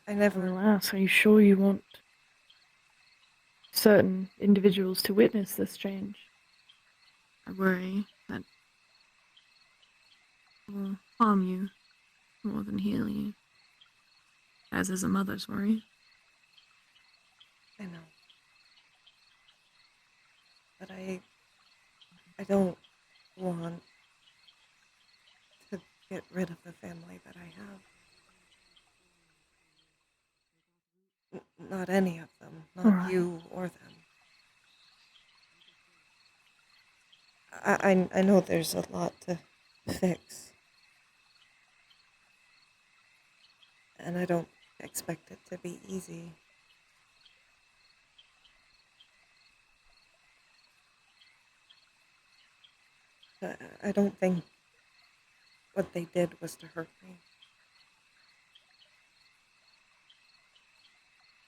I I never. will ask, are you sure you want certain individuals to witness this change? I worry that it will harm you more than heal you. As is a mother's worry. I know. But I don't want to get rid of the family that I have. Not any of them. Not you or them. I know there's a lot to fix. And I don't expect it to be easy. But I don't think what they did was to hurt me.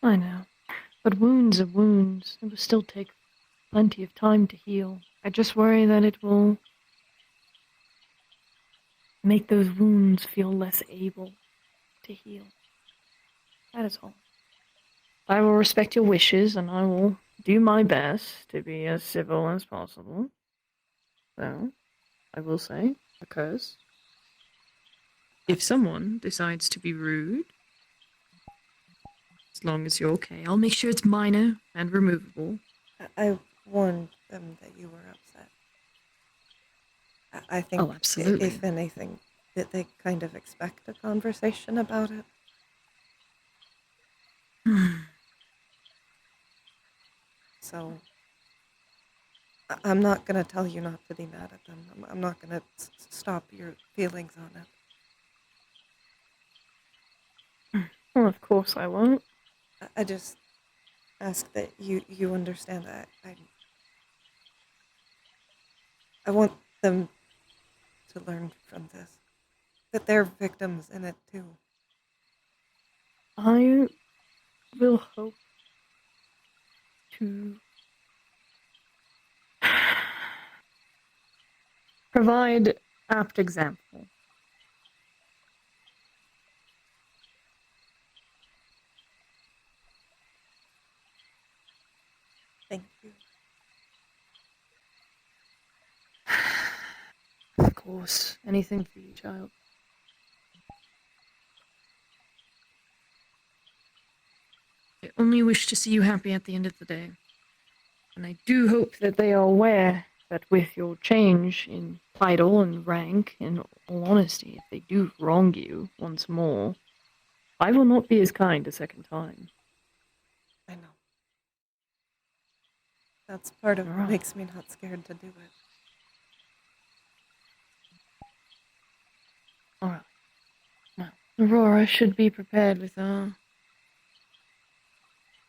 I know. But wounds are wounds. It will still take plenty of time to heal. I just worry that it will make those wounds feel less able to heal. That is all. I will respect your wishes, and I will do my best to be as civil as possible. So, I will say, because if someone decides to be rude, as long as you're okay, I'll make sure it's minor and removable. I warned them that you were upset. I think, Oh, absolutely. if anything, that they kind of expect a conversation about it. So, I'm not going to tell you not to be mad at them. I'm not going to stop your feelings on it. Well, of course I won't. I just ask that you understand that I want them to learn from this. That they're victims in it too. I will hope to provide apt example. Thank you. Of course, anything for you, child. I only wish to see you happy at the end of the day. And I do hope that they are aware that with your change in title and rank, in all honesty, if they do wrong you once more, I will not be as kind a second time. I know. That's part of what Alright. makes me not scared to do it. Alright. Now, Aurora should be prepared with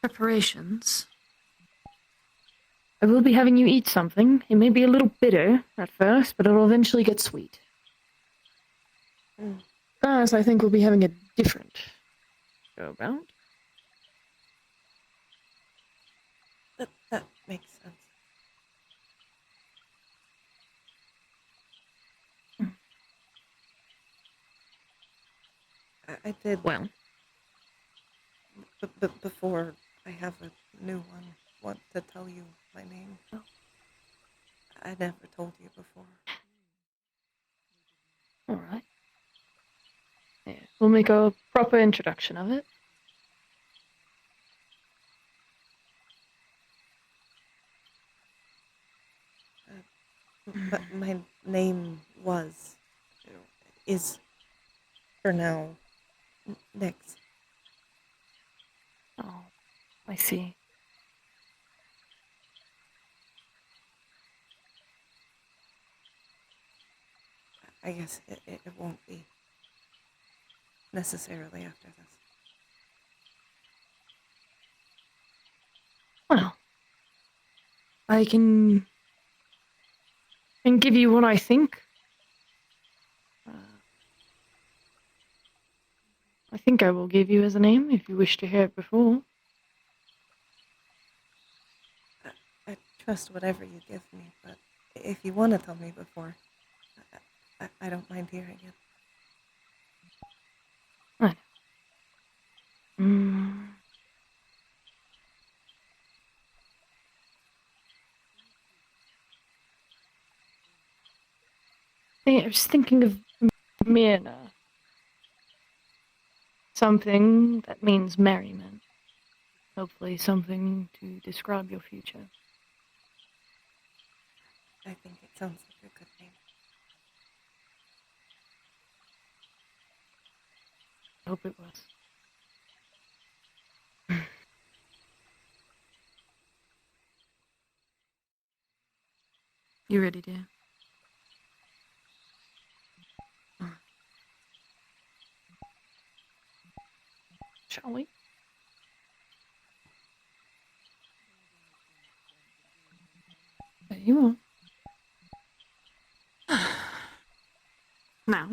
preparations. I will be having you eat something. It may be a little bitter at first, but it'll eventually get sweet. Mm. As I think we'll be having a different go about. That makes sense. I did. Well, Before I have a new one, want to tell you my name. Oh. I never told you before. alright. Yeah, we'll make a proper introduction of it. But my name is, for now, Nyx. Oh, I see. I guess it won't be necessarily after this. Well, I can give you what I think. I think I will give you as a name if you wish to hear it before. I trust whatever you give me, but if you want to tell me before, I don't mind hearing it. Right. Mm. I was thinking of Myrna. Something that means merriment. Hopefully something to describe your future. I think it sounds like a good name. I hope it was. You ready, dear? Shall we? There you are. Now,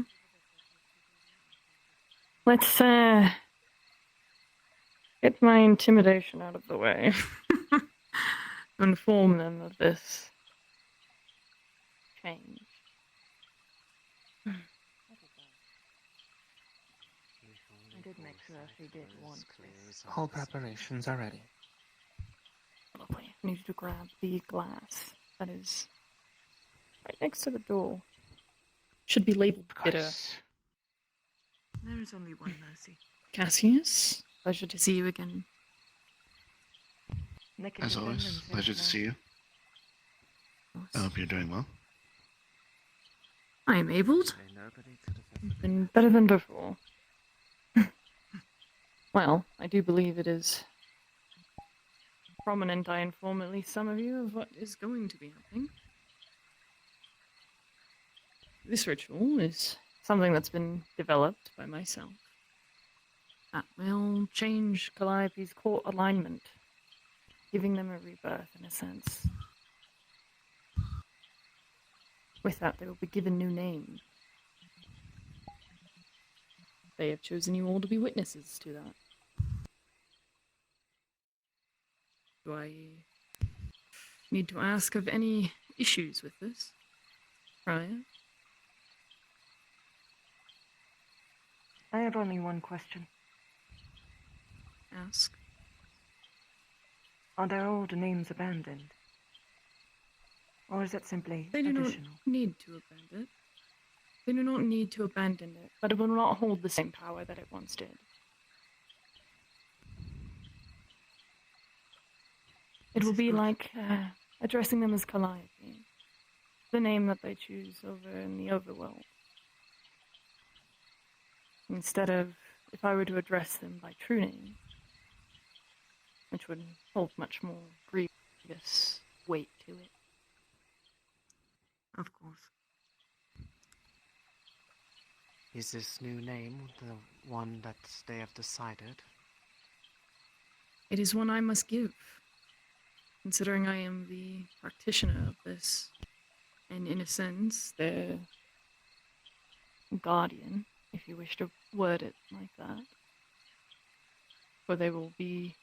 let's get my intimidation out of the way. Inform them of this change. I did make sure she did want this. All preparations are ready. Lovely. I need you to grab the glass that is right next to the door. Should be labeled bitter. There is only one mercy. Cassius, pleasure to see you again. Nick As always, pleasure to see you. I hope you're doing well. I am able. Say nobody could have Been better than before. Well, I do believe it is prominent. I inform at least some of you of what is going to be happening. This ritual is something that's been developed by myself. That will change Calliope's court alignment, giving them a rebirth in a sense. With that, they will be given new names. They have chosen you all to be witnesses to that. Do I need to ask of any issues with this? Ryan? I have only one question. Ask. Are their old names abandoned? Or is it simply They do not additional? need to abandon it. They do not need to abandon it, but it will not hold the same power that it once did. It This will is be good. like addressing them as Calliope. the name that they choose over in the overworld. Instead of, if I were to address them by true name, which would hold much more grievous weight to it. Of course. Is this new name the one that they have decided? It is one I must give, considering I am the practitioner of this, and in a sense, the guardian, if you wish to word it like that. For they will be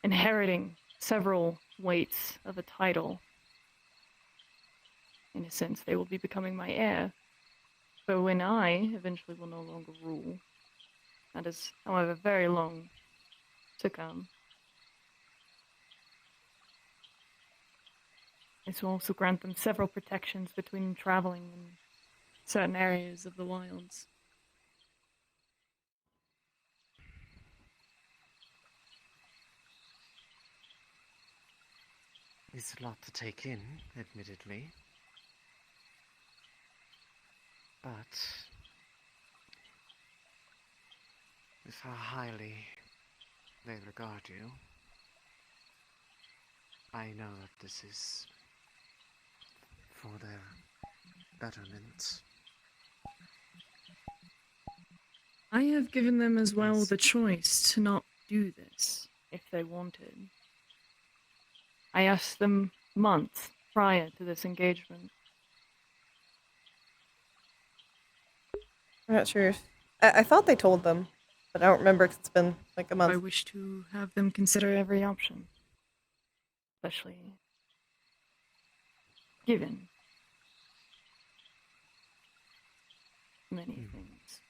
inheriting several weights of a title. In a sense, they will be becoming my heir. So when I eventually will no longer rule, that is, however, very long to come, this will also grant them several protections between traveling in certain areas of the wilds. It's a lot to take in, admittedly. But with how highly they regard you, I know that this is for their betterment. I have given them as well Yes. the choice to not do this if they wanted. I asked them months prior to this engagement. I'm not sure if I thought they told them, but I don't remember 'cause it's been like a I month. wish to have them consider every option, especially given many things.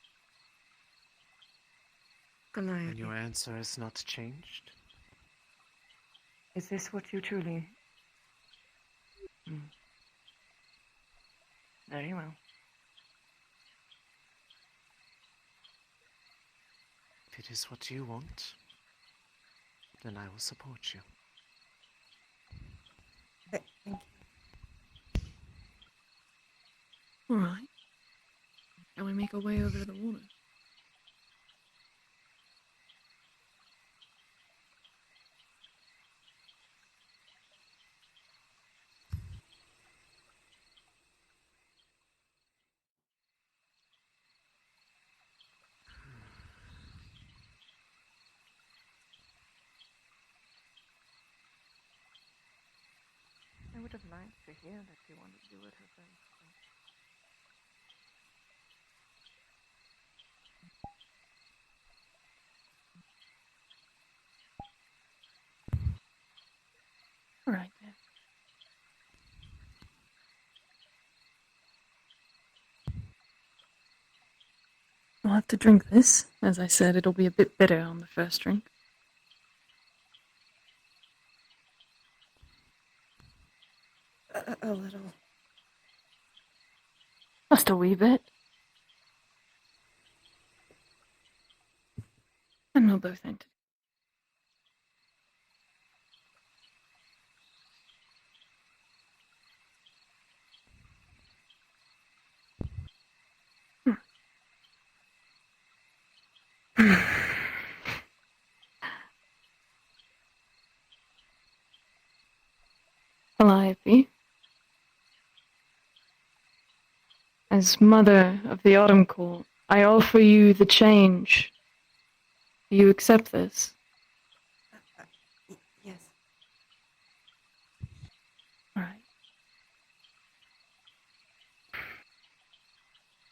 And Calliope, your answer has not changed? is this what you truly... Very well. If it is what you want, then I will support you. Thank you. All right. Shall we make our way over to the water? I would have liked to hear that she wanted to do it herself. All right, then. I'll have to drink this. As I said, it'll be a bit bitter on the first drink. A little. Just a wee bit. And we'll both enter. Calliope, as mother of the Autumn Court, I offer you the change. Do you accept this? Yes. All right.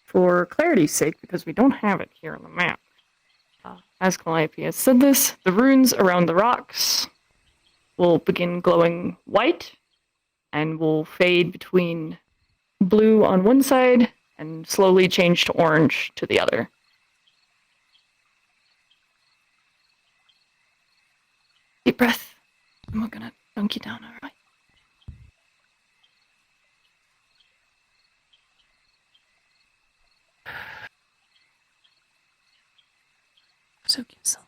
For clarity's sake, because we don't have it here on the map, as Calliope has said this, the runes around the rocks will begin glowing white and will fade between blue on one side and slowly change to orange to the other. Deep breath. And we're gonna dunk you down, alright? Soak yourself.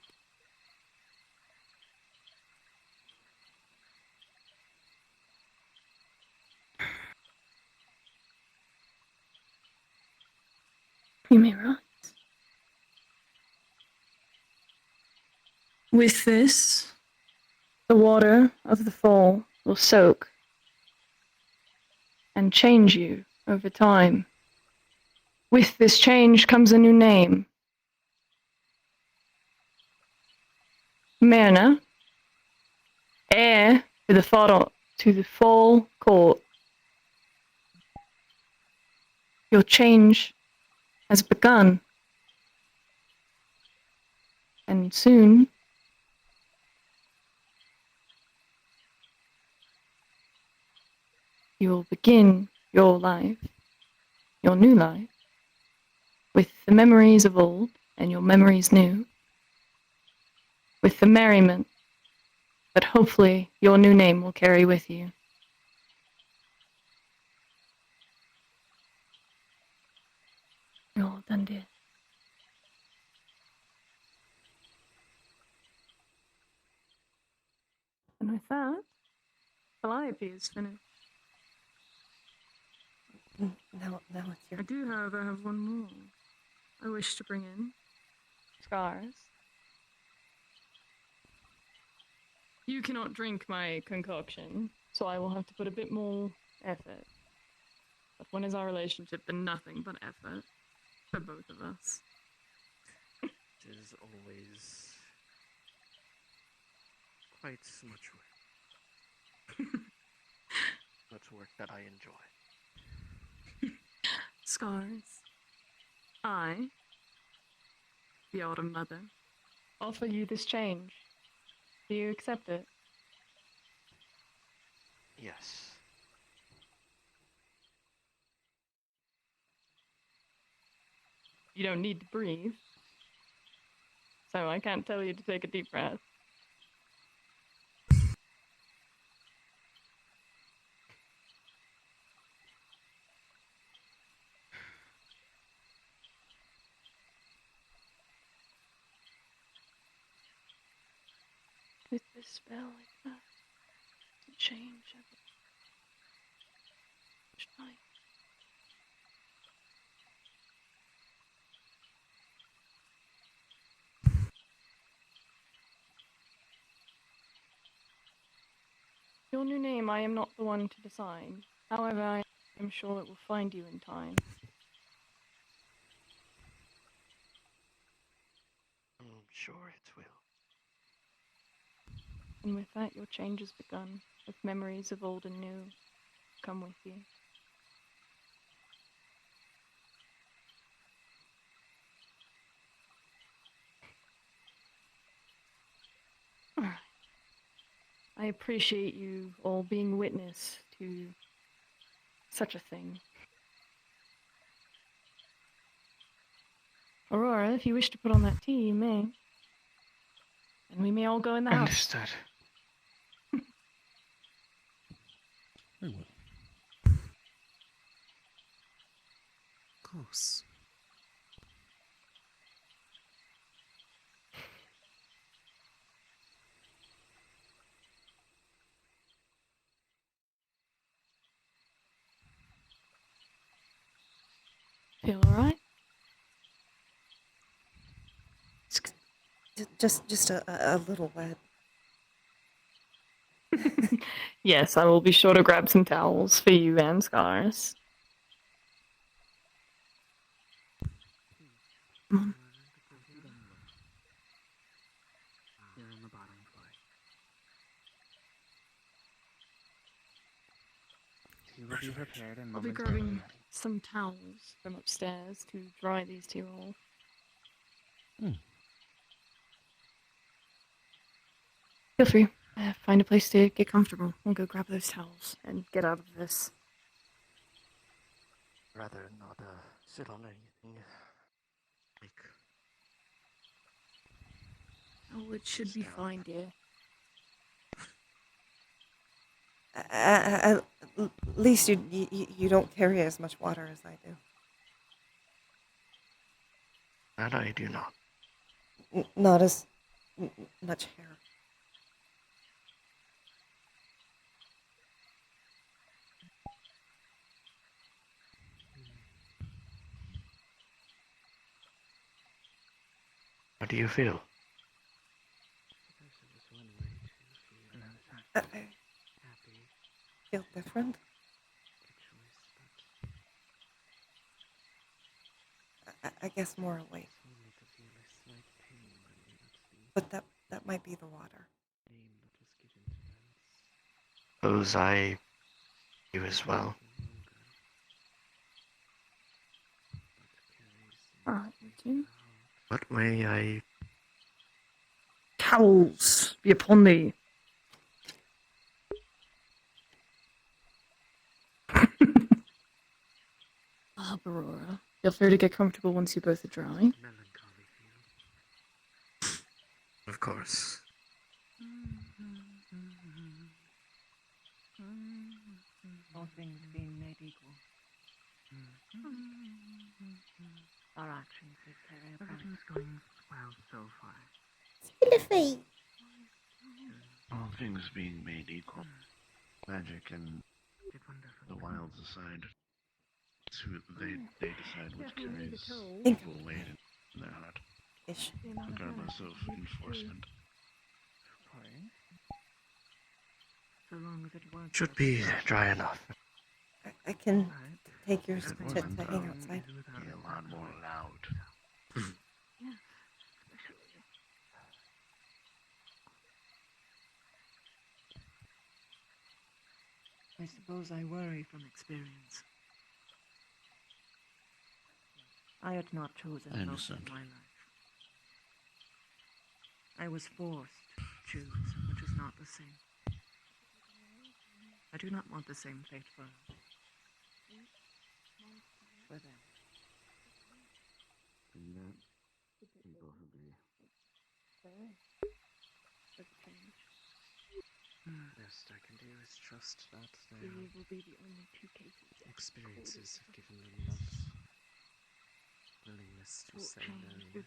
You may rise. With this, the water of the fall will soak and change you over time. With this change comes a new name. Myrna, heir to the fall court. Your change has begun. And soon, you will begin your life, your new life, with the memories of old and your memories new, with the merriment that hopefully your new name will carry with you. You're all done, dear. And with that, Calliope is finished. Now it's your. I do, however, have one more I wish to bring in. Scars. You cannot drink my concoction, so I will have to put a bit more effort. But when is our relationship but nothing but effort for both of us? It is always quite so much work. Much work that I enjoy. Scars. I, the Autumn Mother, offer you this change. Do you accept it? Yes. You don't need to breathe, so I can't tell you to take a deep breath. With this spell like that, to change everything. Night. Your new name I am not the one to decide. However, I am sure it will find you in time. I'm sure it will. And with that, your change has begun, with memories of old and new come with you. Alright. I appreciate you all being witness to such a thing. Aurora, if you wish to put on that tea, you may. And we may all go in the house. Understood. I will. Of course. Feel alright? Just a little wet. Yes, I will be sure to grab some towels for you and Scars. You're on the bottom floor. You will be prepared and I'll be grabbing some towels from upstairs to dry these two off. Feel free. Find a place to get comfortable. We'll go grab those towels and get out of this. Rather not sit on anything. Like. Oh, it should be fine, dear. At least you don't carry as much water as I do. That I do not. Not as much hair. How do you feel? I feel different. I guess more awake. But that might be the water. Suppose I do as well. Alright, you What may I... Towels be upon thee. Ah, Aurora. Feel free to get comfortable once you both are dry. Of course. All things being made equal. Our actions would carry a price. going well so far. All things being made equal, magic and the wilds aside, it's who they decide what carries Think full weight in their heart, ish. regardless of enforcement. So long as it works. Should be dry enough. I can take yours to hang outside. Be a lot more loud. I suppose I worry from experience. I had not chosen I most of understand. my life. I was forced to choose, which is not the same. I do not want the same fate for them. And that we both agree. Best I can do is trust that their will be the only two cases. experiences have given them enough willingness to say no if it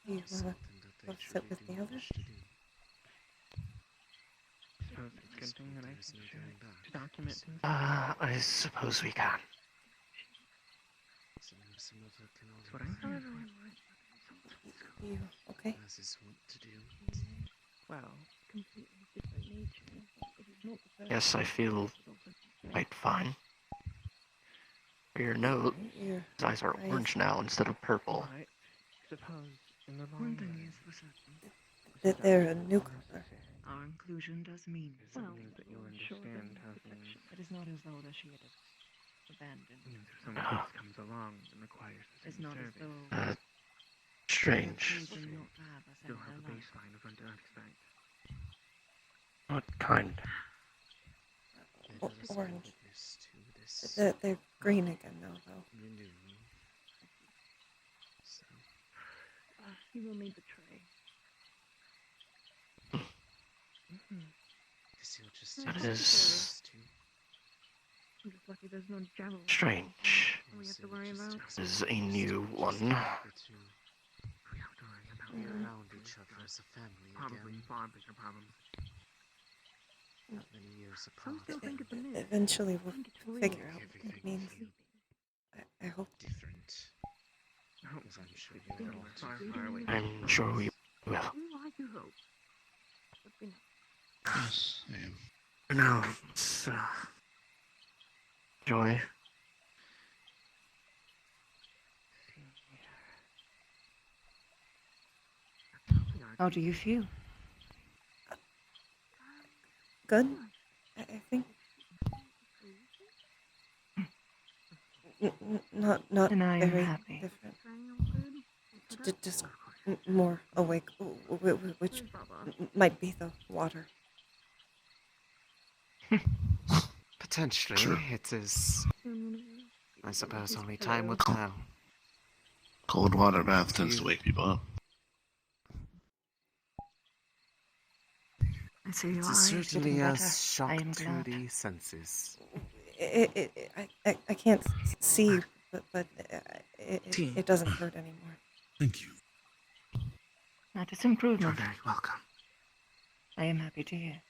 Do you is want something that to they sit truly with do the not others? wish to do. Suppose it's a good thing that I There is can no share going it back. to document things. I suppose we can. Some of it can That's what I'm only here for. You okay? as is wont to do. Well, Completely different nature. It is not the first Yes, I feel time. quite fine. For your nose, Your his eyes are eyes- orange now instead of purple. I suppose in the long One thing run, is for certain, that they're a newcomer. our inclusion does mean it Well, means that you'll I'm sure understand there's how protection. things. it is not as though that she had abandoned. Means if someone else comes along and requires the It's same not as service, though Uh, they have strange. chosen not to have us in you'll have a their life. baseline of unexpected. What kind? Let us bear Orange. witness to this They're green again now, though. renewal. So, You will need the tray. this you'll just That take is us to I'm just lucky there's no javel. Strange. We have to worry about. This is a new one. to We have to worry about be your around each other as a family probably again. far bigger problems. Not many years Some apart. still think it's a myth. Eventually, we'll think it's real. figure out what Everything it means. will feel I hope. different. Oh, As I'm sure you you're know, all far, too. far away. I'm sure we will. Well, I do hope. But we know. Yes, I am. For now, it's, joy. How do you feel? Good. I think. Not And I am very happy. different. Just more awake, which might be the water. Potentially, Sure. it is. I suppose only time will tell. Cold water bath tends to wake people up. I see your It is eyes certainly getting a better. shock I am to glad. the senses. I can't see, but Tea. it doesn't hurt anymore. Thank you. That is You're improvement. very welcome. I am happy to hear.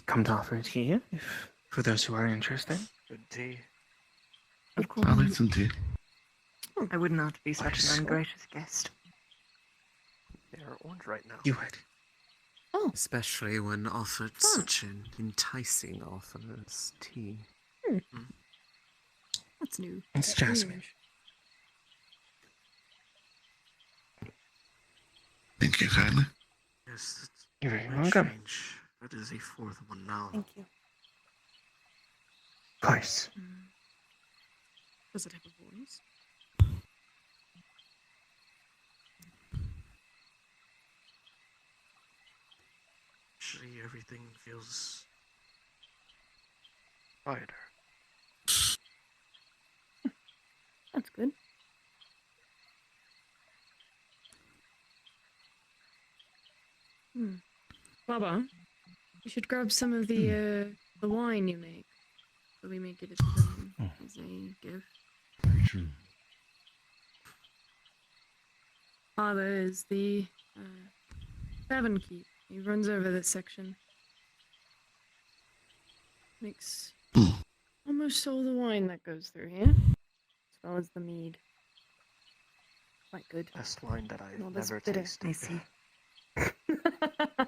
Come to offer it here, if for those who are interested. Good tea. Of course. I'll make some tea. I would not be such so? an ungracious guest. They are orange right now. You would. Oh, Especially when offered Fun. such an enticing offer as tea. that's new. It's Jasmine. Strange. Thank you kindly. Yes, it's You're very very welcome. strange. That is a fourth one now. Thank you. Of course. Does it have a voice? Actually, everything feels quieter. That's good. Baba, you should grab some of the wine you make. So we make it as a gift. Very true. Father is the tavern keep. He runs over this section. Makes almost all the wine that goes through here, as well as the mead. Quite good. Best wine that I've No, that's never bitter. tasted. I see.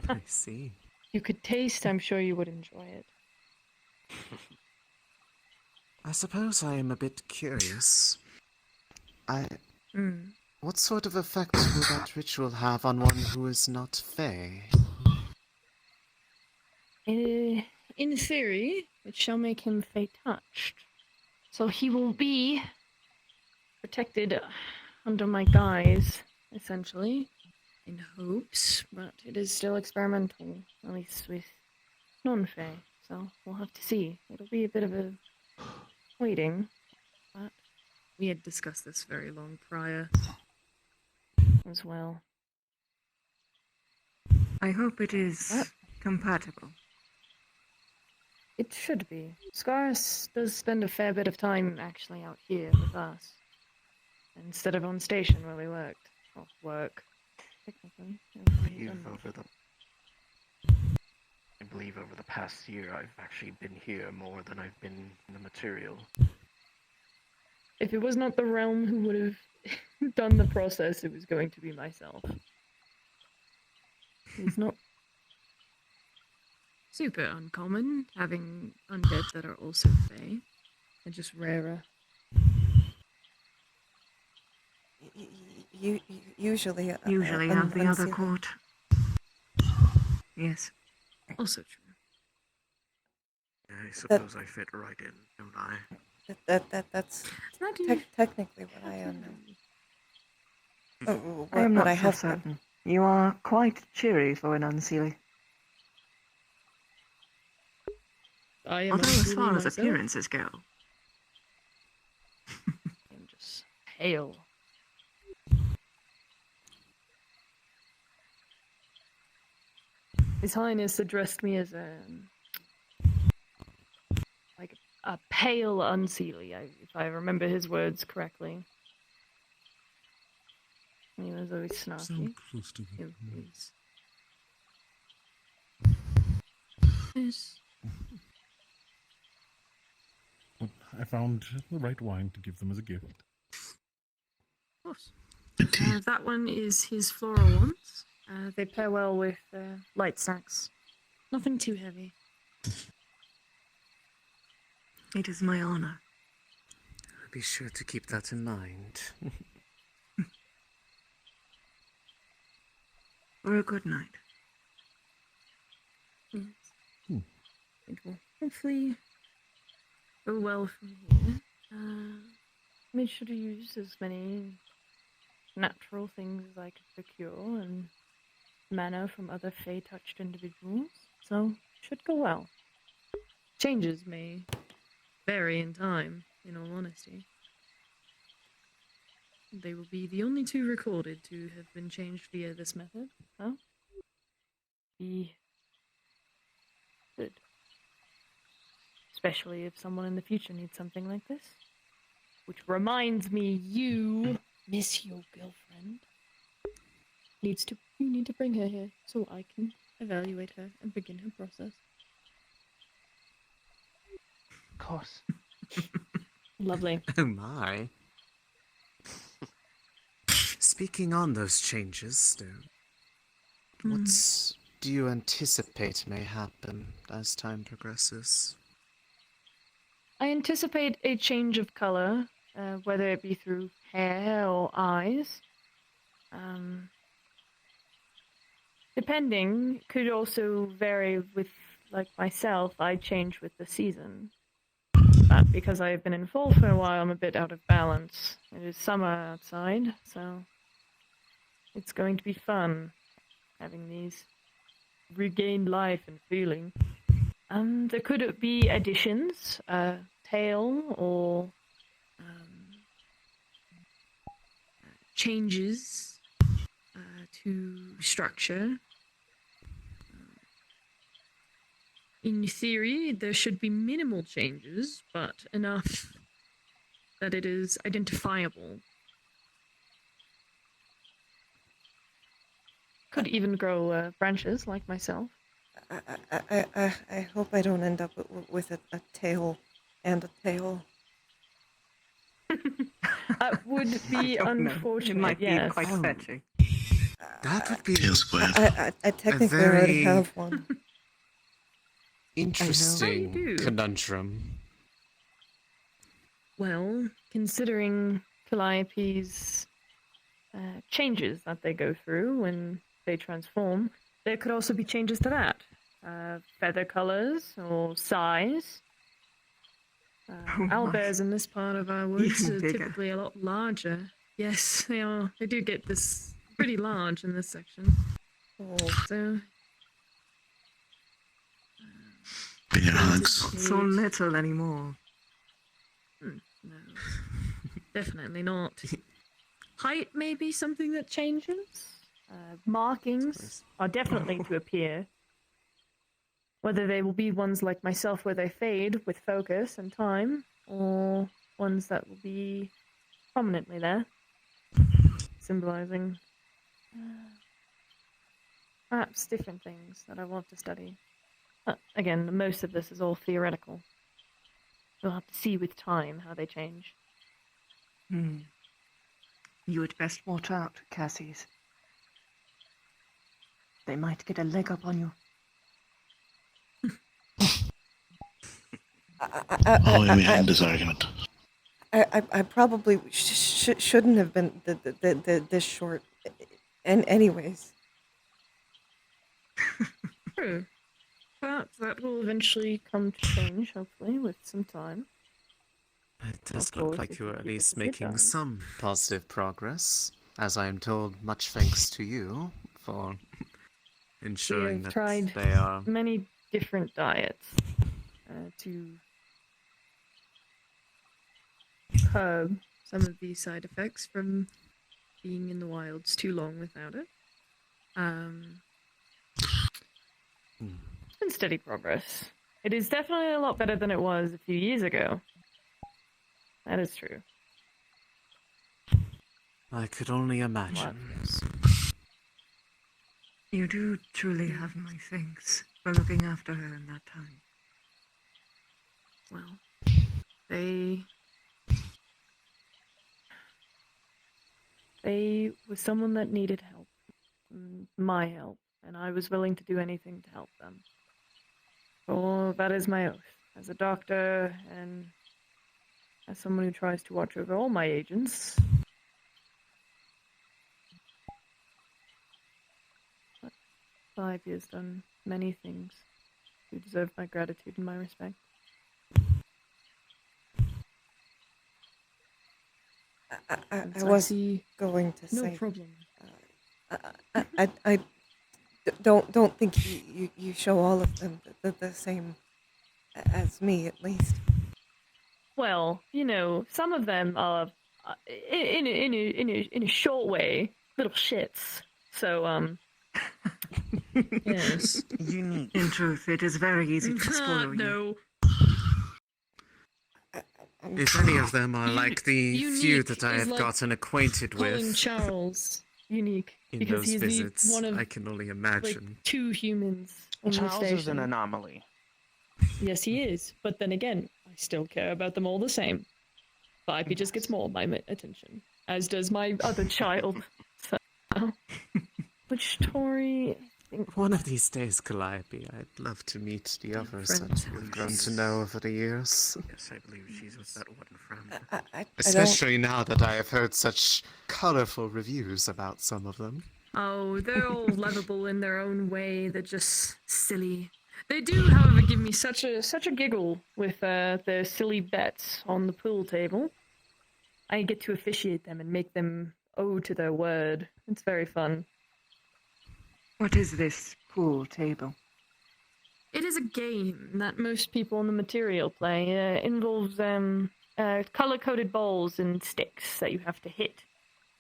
I see. You could taste, I'm sure you would enjoy it. I suppose I am a bit curious. What sort of effect will that ritual have on one who is not Fey? In theory, it shall make him Fey touched. So he will be protected under my guise, essentially, in hopes, but it is still experimental, at least with non-Fey. So we'll have to see. It'll be a bit of a waiting, but we had discussed this very long prior as well. I hope it is What? compatible. It should be. Scarus does spend a fair bit of time actually out here with us, instead of on station where we worked. Well, work, technically. I believe over the past year I've actually been here more than I've been in the material. If it was not the realm who would have done the process, it was going to be myself. It's not super uncommon having undead that are also Fey. They're just rarer. Usually. Usually of the other unsealed. court. Yes. Also true. I suppose I fit right in, don't I? That's Not technically what I am. I am What not I so have been. certain. You are quite cheery for an unseelie. I am Although as unseelie far as myself. appearances go, I'm just pale. His Highness addressed me as like a pale unseelie, if I remember his words correctly. He was always snarky. Sound close to He it. is. Yes. But I found the right wine to give them as a gift. Of course. That one is his floral ones. They pair well with light snacks. Nothing too heavy. it is my honor. Be sure to keep that in mind. For a good night. Yes. Hmm. It will hopefully go well from here. Made sure to use as many natural things as I could procure and mana from other Fey-touched individuals, so should go well. Changes may vary in time, in all honesty. They will be the only two recorded to have been changed via this method, so be good. Especially if someone in the future needs something like this. Which reminds me, you miss your girlfriend. You need to bring her here so I can evaluate her and begin her process. Of course. Lovely. Oh my. speaking on those changes, though, what do you anticipate may happen as time progresses? I anticipate a change of color, whether it be through hair or eyes. Depending, could also vary with, like myself, I change with the season. But because I've been in fall for a while, I'm a bit out of balance. It is summer outside, so it's going to be fun having these regained life and feeling. There could be additions, tail or changes to structure. In theory, there should be minimal changes, but enough that it is identifiable. Could even grow branches, like myself. I hope I don't end up with a tail and a tail. That would be unfortunate. It might yes. be quite fetching. That would be Tail square. I technically already very- have one. interesting do. conundrum. Well, considering Calliope's changes that they go through when they transform, there could also be changes to that. Feather colors or size. Owlbears in this part of our woods Even are bigger. typically a lot larger. Yes, they are. They do get this pretty large in this section. Oh, So, Bigger hugs. So little anymore. no, definitely not. Height may be something that changes. Markings are definitely to appear. Whether they will be ones like myself where they fade with focus and time, or ones that will be prominently there, symbolizing perhaps different things that I want to study. Again, most of this is all theoretical. We'll have to see with time how they change. You had best watch out, Cassies. They might get a leg up on you. We had this argument. I probably shouldn't have been this short. And anyways, True. But that will eventually come to change, hopefully, with some time. It does Of look course, like if you you are at keep it least as it making does. some positive progress, as I am told, much thanks to you for ensuring have that tried they are. Many different diets to curb some of these side effects from being in the wilds too long without it. It's been steady progress. It is definitely a lot better than it was a few years ago. That is true. I could only Well, imagine. yes. You do truly have my thanks for looking after her in that time. Well, they was someone that needed help, my help, and I was willing to do anything to help them. For that is my oath, as a doctor and as someone who tries to watch over all my agents. But Calliope has done many things to deserve my gratitude and my respect. I So was see going to no say problem. I don't think you show all of them the same as me, at least. Well, you know, some of them are, in a short way, little shits. So, yes. Unique. In truth, it is very easy to spoil you. No. If any of them are like the few Unique that I is have like gotten acquainted Calling with Charles unique in because those he's visits, the one of I can only like imagine. 2 humans on the Charles station. is an anomaly. Yes, he is. But then again, I still care about them all the same. Calliope just gets more of my attention, as does my other child. well. Which Tory? I think One of these days, Calliope, I'd love to meet the others that we've grown to know over the years. Yes, I believe she's with that one friend. I don't. Especially now that I have heard such colorful reviews about some of them. Oh, they're all lovable in their own way. They're just silly. They do, however, give me such a giggle with their silly bets on the pool table. I get to officiate them and make them owe to their word. It's very fun. What is this pool table? It is a game that most people on the material play. It involves color-coded balls and sticks that you have to hit.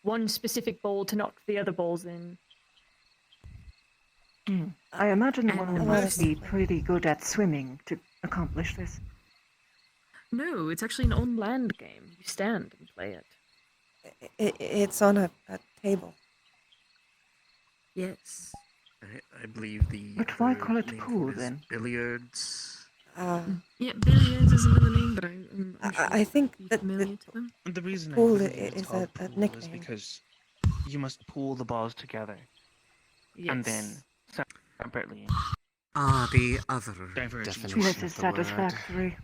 One specific ball to knock the other balls in. I imagine one would Well, must be pretty good at swimming to accomplish this. No, it's actually an on-land game. You stand and play it. It's on a table. Yes. I believe the. But why other call it name pool, is then? Billiards. Yeah, billiards is another name, but I'm sure I think you'd be that familiar to them. The reason Pool I believe it's is called a pool is nickname. because you must pool the balls together and then separately. The other Divergence. definition This of is the word. satisfactory.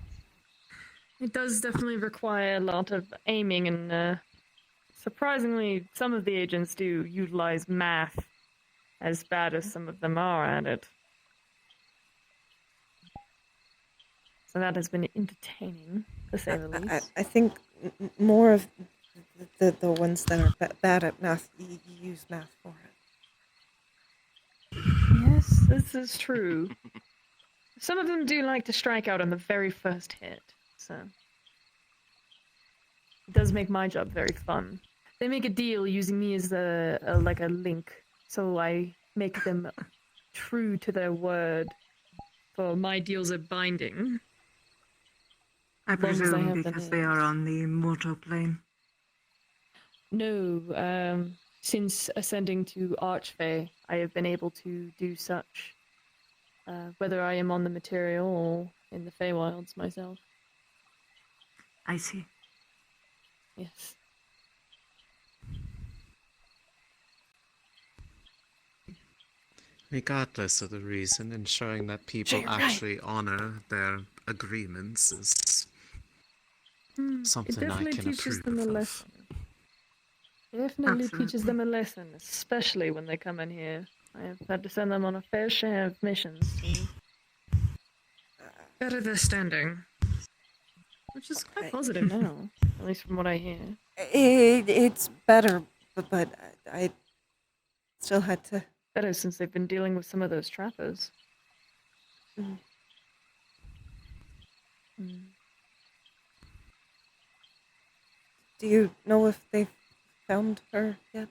It does definitely require a lot of aiming, and surprisingly, some of the agents do utilize math, as bad as some of them are at it. So that has been entertaining, to say the least. I think more of the ones that are bad at math use math for it. Yes, this is true. Some of them do like to strike out on the very first hit, so it does make my job very fun. They make a deal using me as a link, so I make them true to their word. For my deals are binding. I As long as I presume have the because they are names. on the mortal plane. No, since ascending to Archfey, I have been able to do such, whether I am on the material or in the Feywilds myself. I see. Yes. Regardless of the reason, ensuring that people You're right. actually honor their agreements is It something I definitely can teaches approve them a of. lesson. Definitely teaches Absolutely. them a lesson, especially when they come in here. I have had to send them on a fair share of missions to better their standing. Which is quite positive now, at least from what I hear. It's better, but I still had to. Better since they've been dealing with some of those trappers. Mm. Do you know if they've found her yet?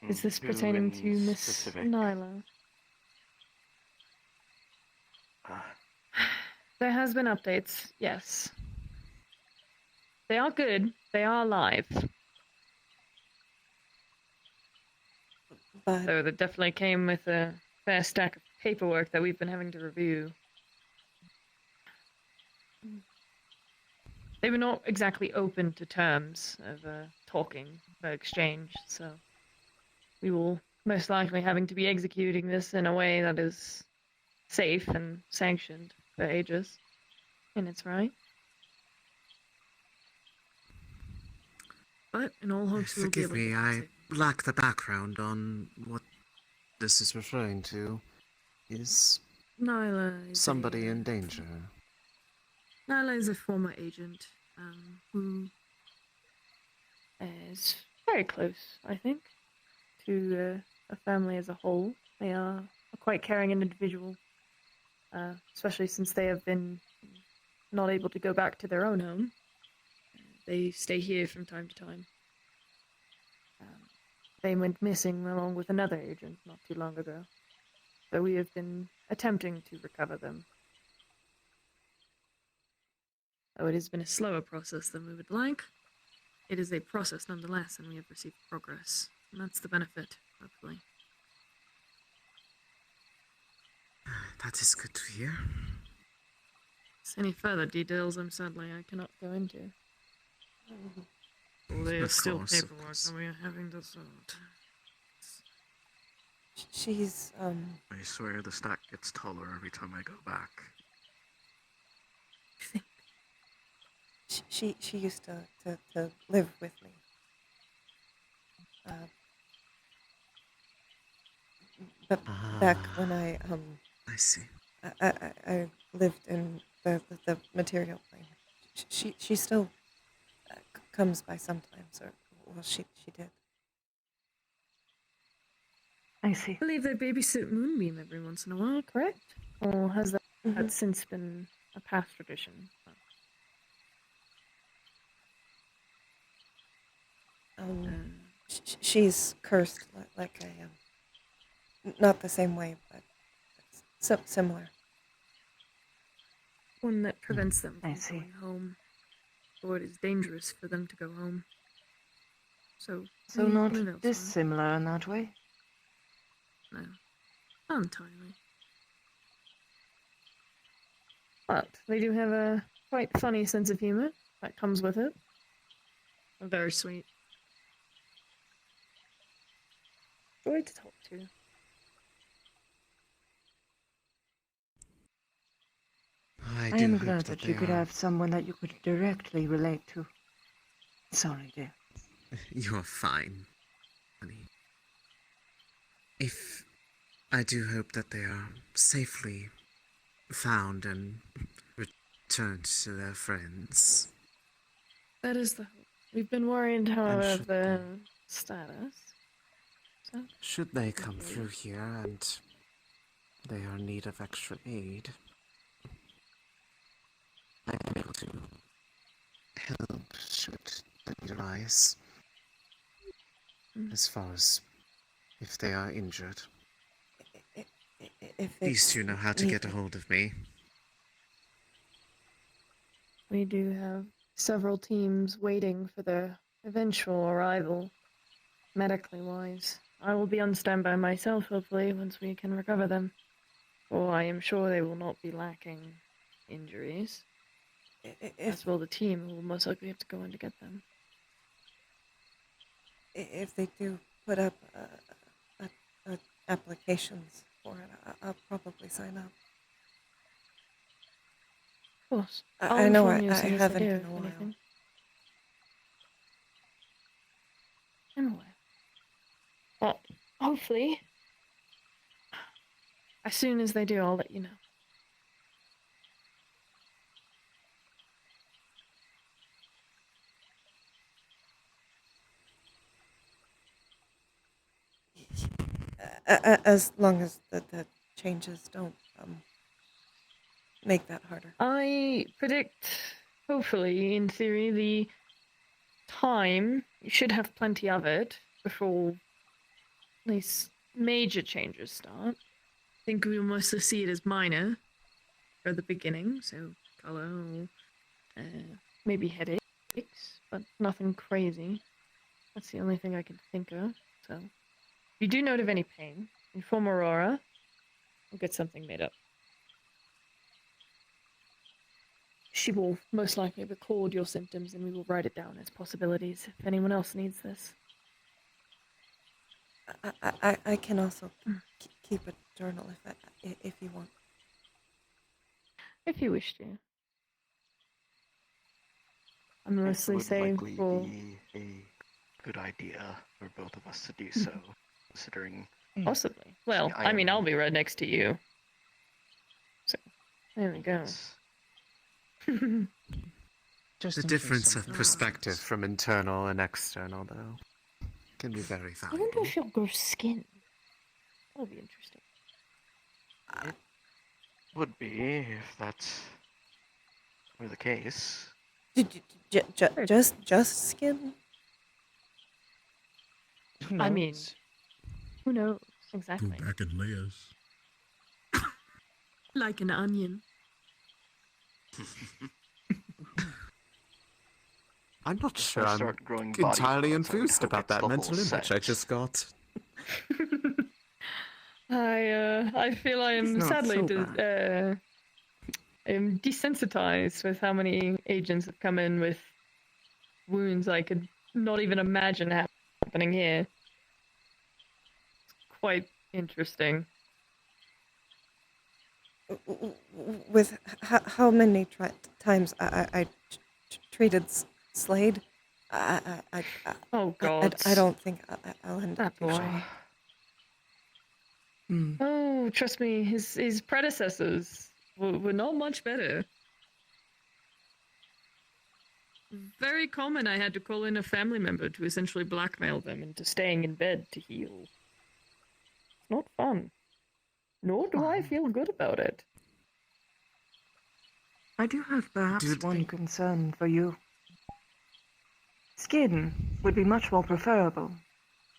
Is this Who pertaining in to Miss specific? Nyla? Uh, There has been updates, yes. They are good. They are alive. But Though that definitely came with a fair stack of paperwork that we've been having to review. They were not exactly open to terms of talking for exchange, so we will most likely having to be executing this in a way that is safe and sanctioned for Aegis in its right. But in all hopes we'll be Forgive able to me, get I it. lack the background on what this is referring to. Is Nyla is somebody in danger? Nyla is a former agent who is very close, I think, to a family as a whole. They are a quite caring individual, especially since they have been not able to go back to their own home. They stay here from time to time. They went missing along with another agent not too long ago, so we have been attempting to recover them. Though it has been a slower process than we would like, it is a process nonetheless, and we have received progress. And that's the benefit, hopefully. That is good to hear. Any further details, sadly I cannot go into. Well, there's Of still course, of paperwork course. and we are having to sort. She's I swear the stack gets taller every time I go back. she used to live with me. But back when I I see. I lived in the material plane. She still comes by sometimes, or well, she did. I see. I believe they babysit Moonbeam every once in a while, correct? Or has that since been a past tradition? She's cursed like I am. Not the same way, but similar. One that prevents them I from see. going home, or it is dangerous for them to go home. So not live elsewhere. dissimilar in that way. No, not entirely. But they do have a quite funny sense of humor that comes with it. Very sweet. Joy to talk to. I I do am hope glad that that you they could are. have someone that you could directly relate to. Sorry, dear. You are fine, honey. If I do hope that they are safely found and returned to their friends. That is the hope. We've been worried, however, should of the status. So, Should they come through here and they are in need of extra aid, I am able to help should the need arise. As far as if they are injured. If These two know how to get a hold of me. we do have several teams waiting for their eventual arrival, medically wise. I will be on standby myself, hopefully, once we can recover them. For I am sure they will not be lacking injuries. As will the team, who will most likely have to go in to get them. If they do put up applications for it, I'll probably sign up. Of course. I know I inform you as soon as I haven't do, in if a while. anything. Anyway. But hopefully, as soon as they do, I'll let you know. As long as the changes don't make that harder. I predict, hopefully, in theory, the time, you should have plenty of it before these major changes start. I think we will mostly see it as minor for the beginning, so color or maybe headaches, but nothing crazy. That's the only thing I can think of. So, if you do note of any pain, inform Aurora. We'll get something made up. She will most likely record your symptoms and we will write it down as possibilities if anyone else needs this. I can also keep a journal if you want. If you wish to. I'm mostly It would saying likely for... be a good idea for both of us to do so, considering... Possibly. Well, I mean, I'll be right next to you. So, there we go. The difference of perspective from internal and external, though, can be very I valuable. wonder if you'll grow skin. That'll be interesting. It would be, if that were the case. Just skin? I mean, who knows exactly? Go back and layers. Like an onion. I'm not sure I I'm start growing body entirely parts, I would enthused hope about it's that the whole mental image I set. just got. I feel I am not sadly so I'm desensitized with how many agents have come in with wounds I could not even imagine happening here. It's quite interesting. With how many times I treated Slade, Oh God. I don't think I'll end That up too boy. shy. Oh, trust me, his predecessors were not much better. Very common I had to call in a family member to essentially blackmail them into staying in bed to heal. It's not fun. Nor do I feel good about it. I do have perhaps Dude, one concern for you. Skin would be much more preferable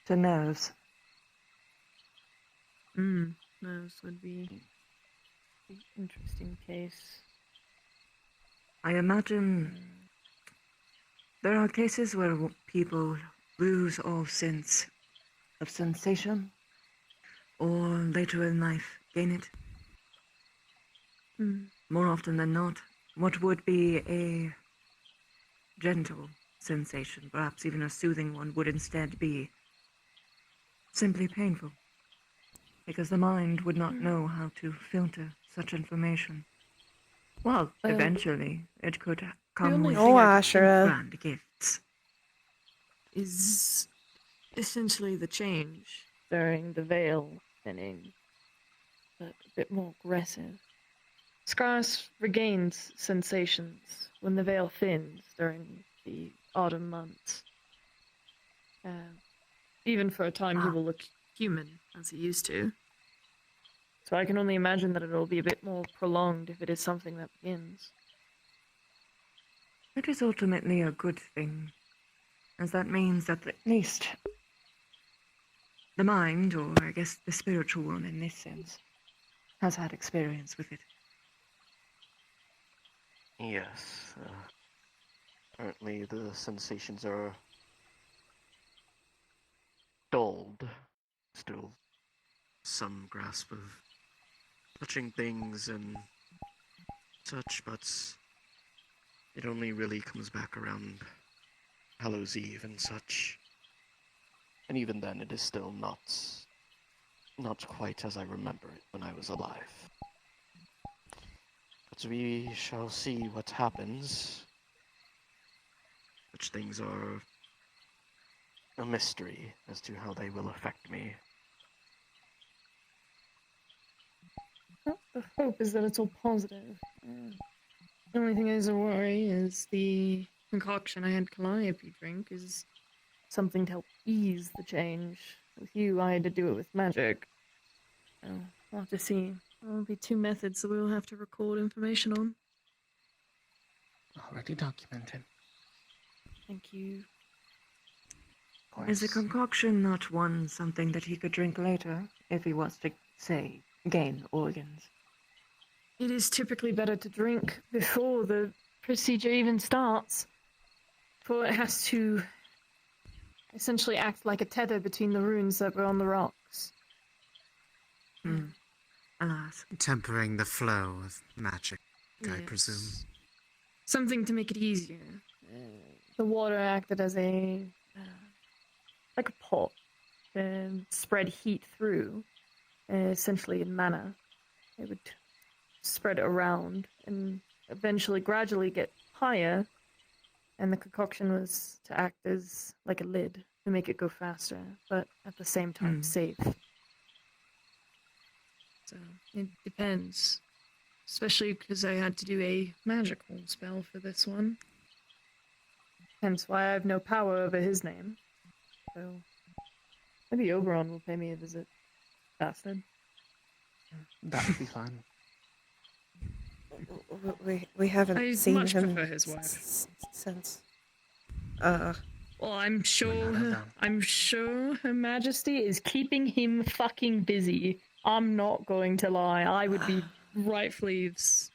to nerves. Those would be an interesting case. I imagine there are cases where people lose all sense of sensation, or later in life gain it. More often than not, what would be a gentle sensation, perhaps even a soothing one, would instead be simply painful, because the mind would not know how to filter such information. Well, eventually, it could come only with Oh, Ashura. grand gifts. Is essentially the change during the veil thinning, but a bit more aggressive. Scarce regains sensations when the veil thins during the autumn months. Even for a time, he will look human as he used to. So I can only imagine that it'll be a bit more prolonged if it is something that begins. It is ultimately a good thing, as that means that at least the mind, or I guess the spiritual one in this sense, has had experience with it. Yes. Currently, the sensations are dulled. Still, some grasp of touching things and such, but it only really comes back around Hallows Eve and such. And even then, it is still not quite as I remember it when I was alive. But we shall see what happens. Such things are a mystery as to how they will affect me. Well, the hope is that it's all positive. The only thing that is a worry is the concoction I had Calliope drink is something to help ease the change. With you, I had to do it with magic. So, we'll have to see. There will be 2 methods that we will have to record information on. Already documented. Thank you. Is the concoction not something that he could drink later, if he wants to, say, gain organs? It is typically better to drink before the procedure even starts, for it has to essentially act like a tether between the runes that were on the rocks. Alas. Tempering the flow of magic, I presume. Something to make it easier. The water acted as like a pot to spread heat through, essentially in mana. It would spread it around and eventually gradually get higher, and the concoction was to act as like a lid to make it go faster, but at the same time safe. So it depends, especially because I had to do a magical spell for this one. Hence why I have no power over his name. So maybe Oberon will pay me a visit. Bastard. That would be fun. We haven't I seen much him prefer his wife. since. Well, I'm sure Her Majesty is keeping him fucking busy. I'm not going to lie. I would be rightfully as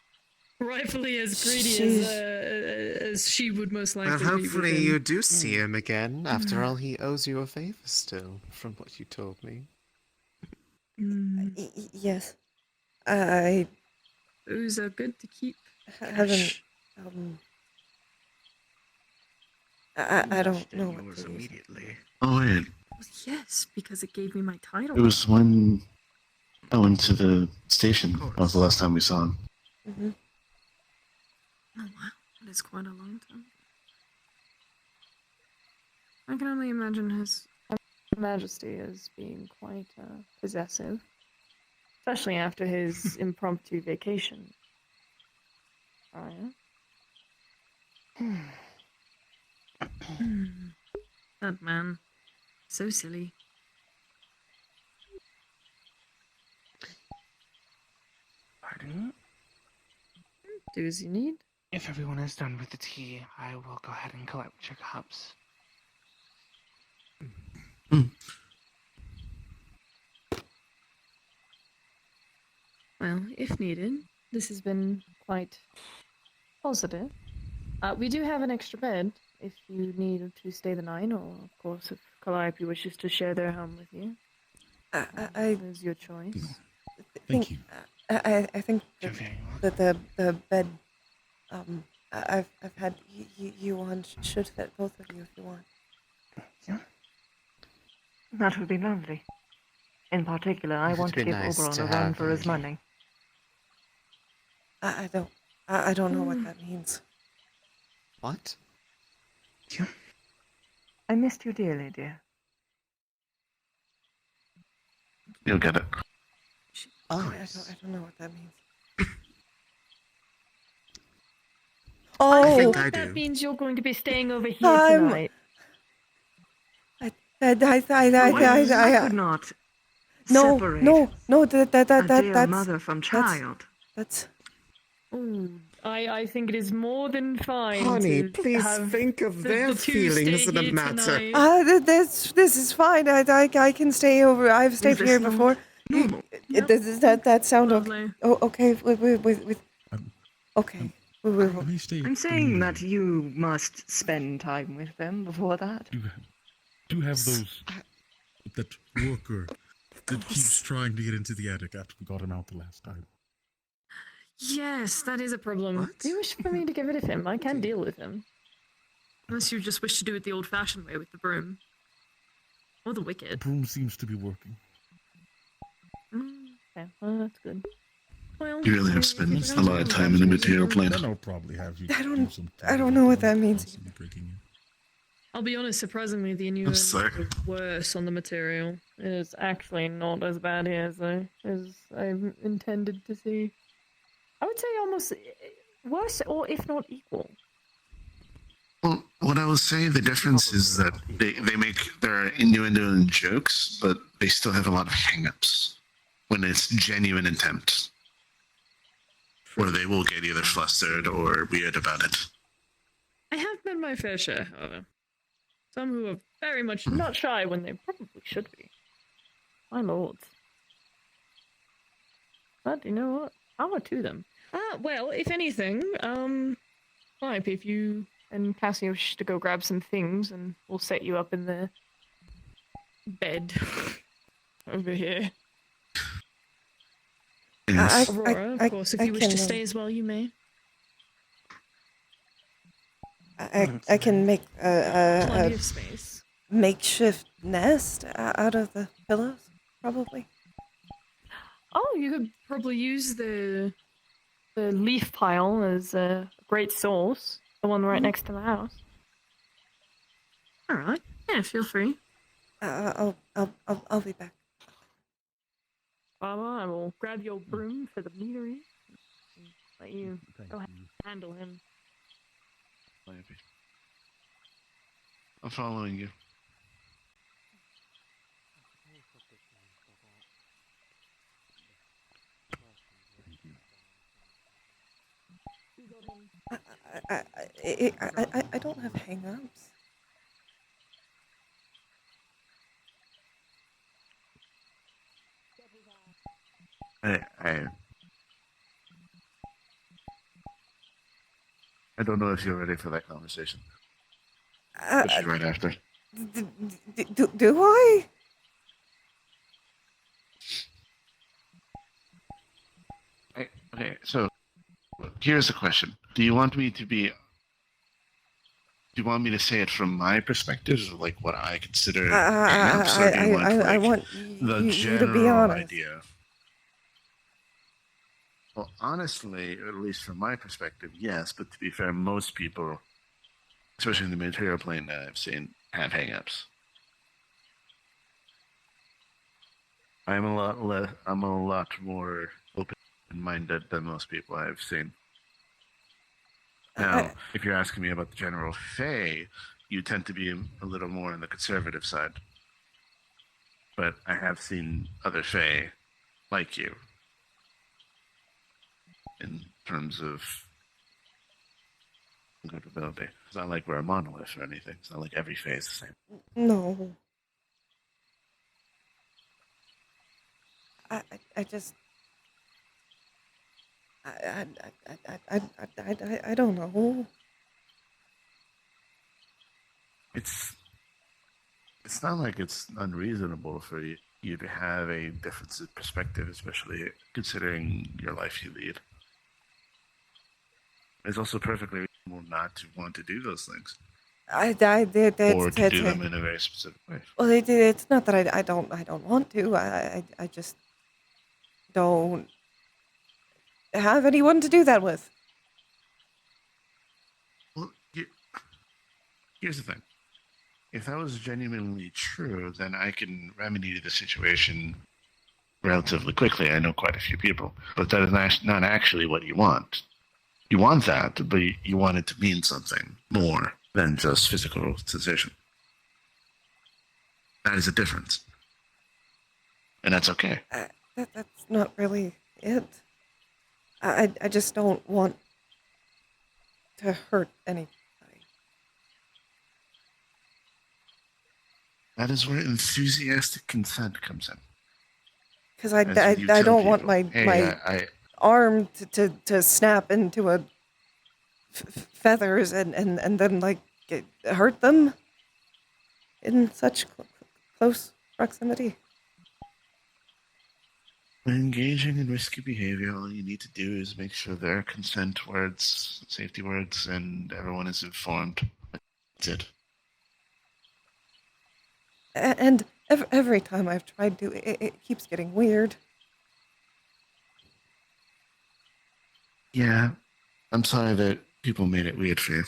greedy as she would most likely Well, be. with hopefully him. you do see him again. After all, he owes you a favor still, from what you told me. Yes. I Those are good to keep. haven't I don't know Understand what yours to use. immediately. Oh wait, Yes, because it gave me my title. it was when I went to the station. Of That was course. the last time we saw him. Hmm. Oh wow, that is quite a long time. I can only imagine His Majesty as being quite possessive, especially after his impromptu vacation. Oh yeah. That man, so silly. Pardon? Do as you need. If everyone is done with the tea, I will go ahead and collect your cups. Well, if needed, this has been quite positive. We do have an extra bed if you need to stay the night, or of course, if Calliope wishes to share their home with you. It is your choice. Thank you. I think You're very welcome. that the bed I've had you on should fit both of you if you want. Yeah. That would be lovely. In particular, I It'd want to be give nice Oberon to a run have for his you. money. I don't know what that means. What? Yeah. I missed you dearly, dear. You'll get it. Oh, I don't know what that means. I Oh, feel think like I that do. means you're going to be staying over here I'm- tonight. I I could not no, separate no, a dear that's mother from child. that's Ooh, I think it is more than fine honey, to please have think of the their two feelings stay in the here matter. tonight. this is fine. I can stay over. I've stayed this here not before. normal? Yep. Does that sound okay? Lovely. Oh, okay. With Um, okay. I may stay I'm saying that immediately. you must spend time with them before that. Do have those that worker that keeps trying to get into the attic after we got him out the last time. Yes, that is a problem. What? Do you wish for me to get rid of him? I can deal with him. Unless you just wish to do it the old-fashioned way with the broom. Or the The wicked. broom seems to be working. Okay, well, that's good. Well, You really have spent a lot of time in the material plane. Then I'll probably have you I do don't- some. I don't know what that means. Constantly breaking in. I'll be honest, surprisingly, the Anew I'm sorry. is worse on the material. It is actually not as bad here as I intended to see. I would say almost worse, or if not equal. Well, what I was saying, the difference is that they make their innuendo and jokes, but they still have a lot of hang-ups when it's genuine intent. Or they will get either flustered or weird about it. I have been my fair share, however. Some who are very much not shy when they probably should be. My lords. But you know what? Power to them. Well, if anything, Calliope, if you and Cassio wish to go grab some things, and we'll set you up in the bed over here. Yes. Aurora, of course, if you wish to stay as well, you may. I can make Plenty a of space. makeshift nest out of the pillows, probably. Oh, you could probably use the leaf pile as a great source. The one right next to the house. All right. Yeah, feel free. I'll be back. Baba, I will grab your broom for the meadery and let you go handle him. I'm following you. I don't have hang-ups. I don't know if you're ready for that conversation. Which is right after. Do I? Okay, so here's the question: Do you want me to be you want me to say it from my perspective, like what I consider I, hang-ups, or do you want I like want the you to be general honest. idea? Well, honestly, at least from my perspective, yes. But to be fair, most people, especially in the material plane that I've seen, have hang-ups. I'm a lot less. I'm a lot more open-minded than most people I've seen. Now, if you're asking me about the general Fae, you tend to be a little more on the conservative side. But I have seen other Fae like you in terms of ability. It's not like we're a monolith or anything. It's not like every Fae is the same. No. I just. I don't know. It's not like it's unreasonable for you to have a difference in perspective, especially considering your life you lead. It's also perfectly reasonable not to want to do those things. I did. Or to do them in a very specific way. Well, it's not that I don't want to. I just don't have anyone to do that with. Well, here's the thing. If that was genuinely true, then I can remedy the situation relatively quickly. I know quite a few people. But that is not actually what you want. You want that, but you want it to mean something more than just physical sensation. That is a difference. And that's okay. That's not really it. I just don't want to hurt anybody. That is where enthusiastic consent comes in. Because I don't want my arm to snap into a feathers and then like hurt them in such close proximity. When engaging in risky behavior, all you need to do is make sure there are consent words, safety words, and everyone is informed. That's it. And every time I've tried to, it keeps getting weird. Yeah, I'm sorry that people made it weird for you.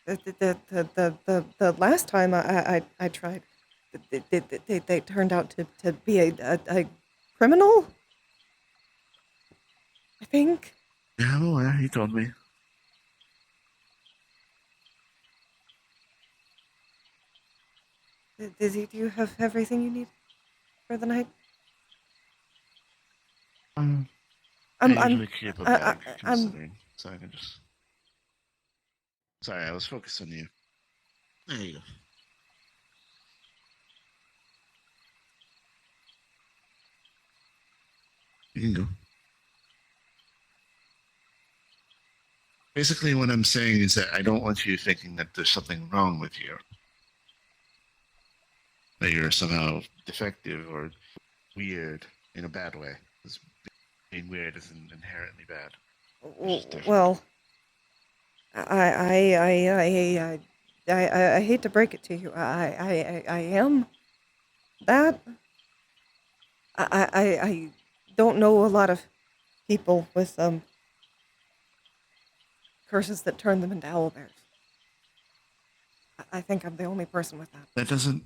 The last time I tried, they turned out to be a criminal, I think. Yeah, I'm aware. He told me. Do you have everything you need for the night? I usually keep a bag, considering, so I can just... Sorry, I was focused on you. There you go. You can go. Basically, what I'm saying is that I don't want you thinking that there's something wrong with you. That you're somehow defective or weird in a bad way. Because being weird isn't inherently bad. Well, I hate to break it to you. I am that. I don't know a lot of people with curses that turn them into owlbears. I think I'm the only person with that. That doesn't...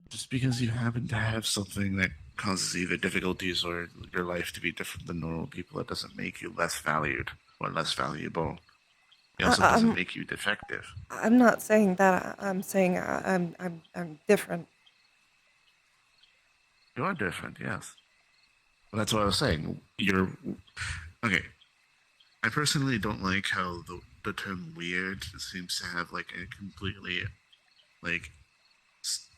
Just because you happen to have something that causes either difficulties or your life to be different than normal people, it doesn't make you less valued or less valuable. It also doesn't make you defective. I'm not saying that. I'm saying I'm different. You are different, yes. Well, that's what I was saying. You're... Okay. I personally don't like how the term weird seems to have like a completely like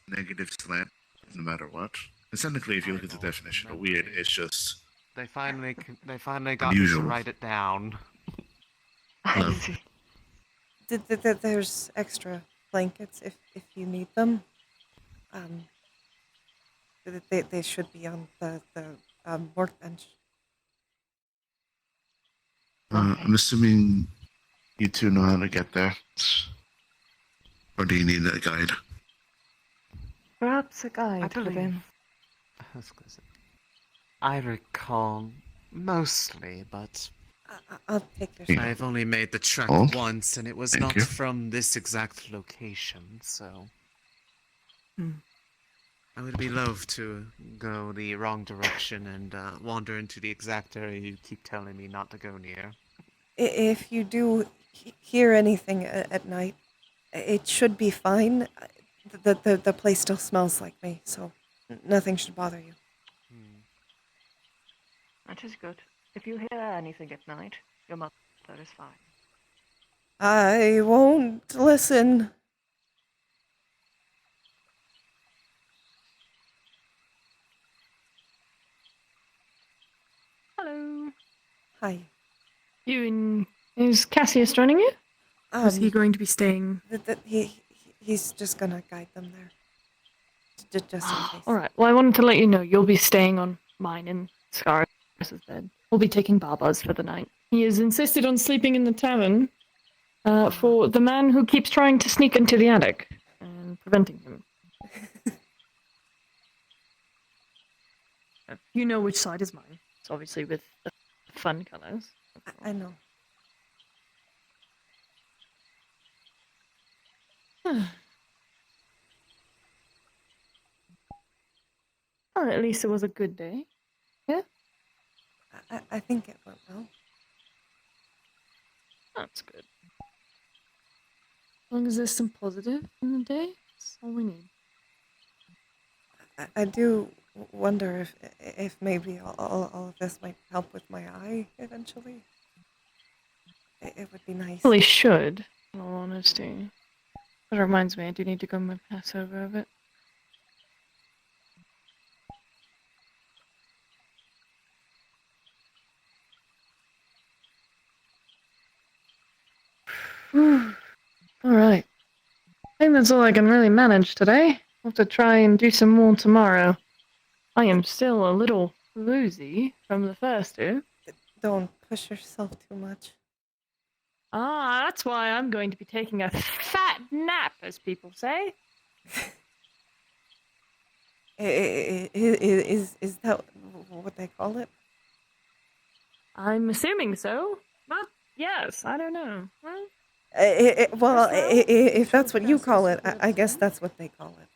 negative slant no matter what. And technically, if you look at the definition of weird, it's just They finally got unusual. me to write it down. Hello. There's extra blankets if you need them. They should be on the workbench. I'm assuming you two know how to get there. Or do you need a guide? Perhaps a guide, believe- Kevin. I recall mostly, but I'll take this. Yeah. I've only made the trek Oh, once, and it was thank not you. from this exact location, so. I would be loath to go the wrong direction and wander into the exact area you keep telling me not to go near. If you do hear anything at night, it should be fine. The place still smells like me, so nothing should bother you. That is good. If you hear anything at night, your mother is fine. I won't listen. Hello. Hi. Is Cassius joining you? Is he Um, going to be staying? he's just gonna guide them there. Just in case. All right. Well, I wanted to let you know you'll be staying on mine and Scar's bed. We'll be taking Baba's for the night. He has insisted on sleeping in the tavern for the man who keeps trying to sneak into the attic and preventing him. You know which side is mine. It's obviously with the fun colors. I know. Oh, at least it was a good day. Yeah? I think it went well. That's good. As long as there's some positive in the day, that's all we need. I do wonder if maybe all of this might help with my eye eventually. It would be nice. Really should, in all honesty. That reminds me, I do need to go and pass over a bit. Alright. I think that's all I can really manage today. I'll have to try and do some more tomorrow. I am still a little woozy from the first two. Don't push yourself too much. Ah, that's why I'm going to be taking a fat nap, as people say. Is that what they call it? I'm assuming so. But yes, I don't know. Well, Well, if that's what you call it, I guess that's what they call it.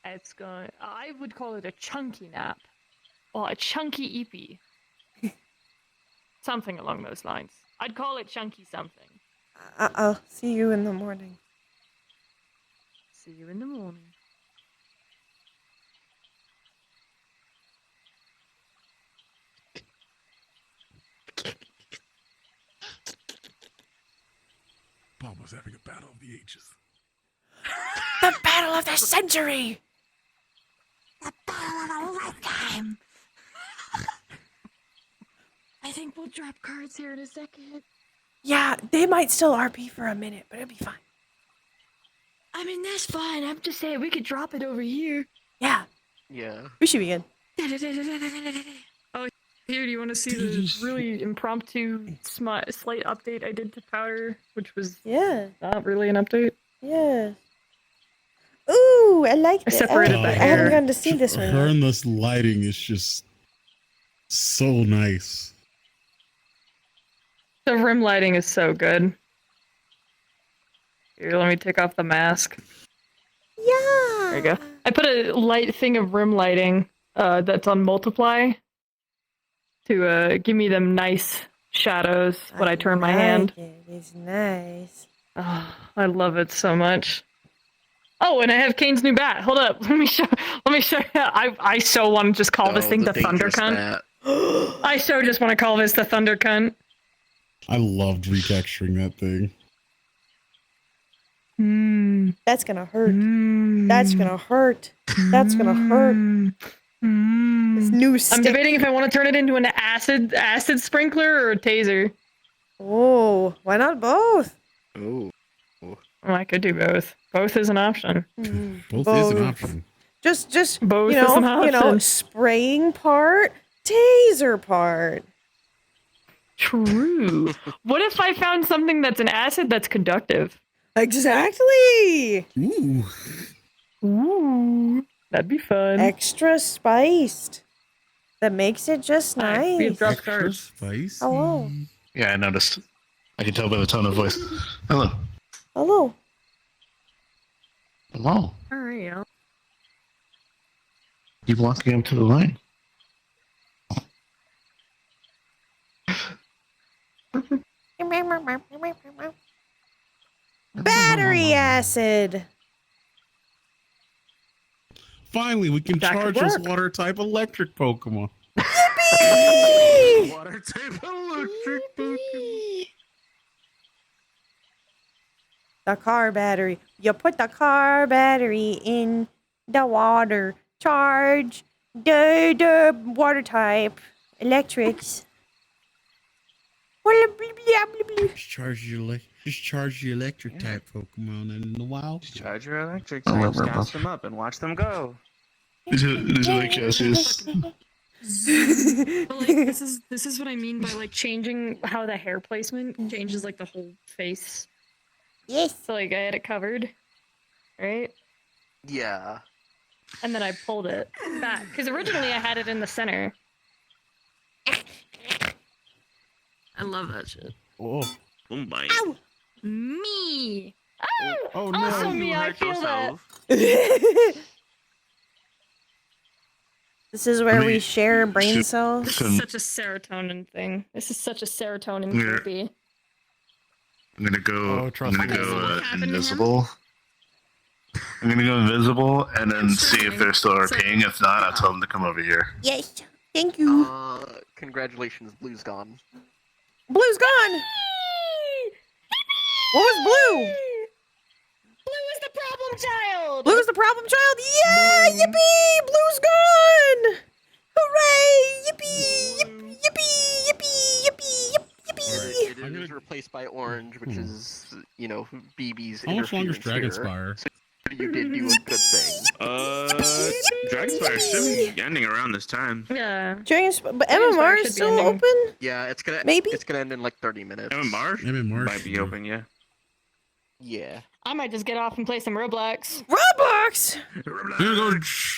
it's going. I would call it a chunky nap, or a chunky eepee. Something along those lines. I'd call it chunky something. I'll see you in the morning. See you in the morning. Baba's having a battle of the ages. The battle of the century! The battle of a lifetime! I think we'll drop cards here in a second. Yeah, they might still RP for a minute, but it'll be fine. I mean, that's fine. I'm just saying we could drop it over here. Yeah, Yeah. we should be good. Oh, here, do you want to see the really impromptu slight update I did to Powder, which was Yeah, not really an update? yeah. Ooh, I like I it. separated the I hair. haven't gotten to see this one Her yet. and this lighting is just so nice. The rim lighting is so good. Here, let me take off the mask. Yeah. There you go. I put a light thing of rim lighting that's on multiply to give me them nice shadows when I turn my hand. It's nice. Oh, I love it so much. Oh, and I have Kane's new bat. Hold up. Let me show you. I so want to just call this thing the Thunder dangerous Cunt. bat. I so just want to call this the Thunder Cunt. I loved retexturing that thing. That's gonna hurt. That's gonna hurt. That's gonna hurt. This new stick. I'm debating if I want to turn it into an acid sprinkler or a taser. Oh, why not both? Oh. Well, I could do both. Both is an option. Both is an option. Just Both you is an know, option. spraying part, taser part. True. What if I found something that's an acid that's conductive? Exactly. Ooh. Ooh, that'd be fun. Extra spiced. That makes it just Hi, we have nice. drop Extra cards. spicy. Hello. Yeah, I noticed. I can tell by the tone of voice. Hello. Hello. Hello. Alright, y'all. Keep walking up to the line. Battery acid. Finally, we can That could charge those work. water type electric Pokemon. Yippee! Water type electric Pokemon. The car battery. You put the car battery in the water. Charge the water type electrics. Just charge the electric type Pokemon in the wild. Just charge your electric I love types, that gas buff. them up, and watch them go. These are like Cassius. But like this is what I mean by like changing how the hair placement changes like the whole face. Yes. So like I had it covered, right? Yeah. And then I pulled it back because originally I had it in the center. I love that shit. Oh, Oh my. Me. oh Also no! me, I feel that. This is where I we mean, share brain shit. cells. This is such a serotonin thing. This is such a serotonin Yeah. therapy. I'm gonna go. Oh, I'm trust gonna me. Okay, so go what happened to him? invisible. I'm gonna go invisible and then see if they're still So- RPing. If not, I'll tell them to come over here. Yes. Thank you. Congratulations, Blue's gone. Blue's gone. What was Blue? Blue is the problem child. Blue's the problem child. Yeah! Yippee! Blue's gone. Hooray! Yippee! Yippee! Yippee! Yippee! Yippee! Yippee! It I'm is gonna- replaced by Orange, which is, BB's How much longer is interference here. Dragonspire? So you did do a good thing. Dragonspire should be ending around this time. Yeah. But Dragonspire MMR should is be still ending. open? Yeah, it's gonna end in like 30 minutes. MMR MMR might be should open, yeah. Yeah. I might just get off and play some Roblox. Roblox!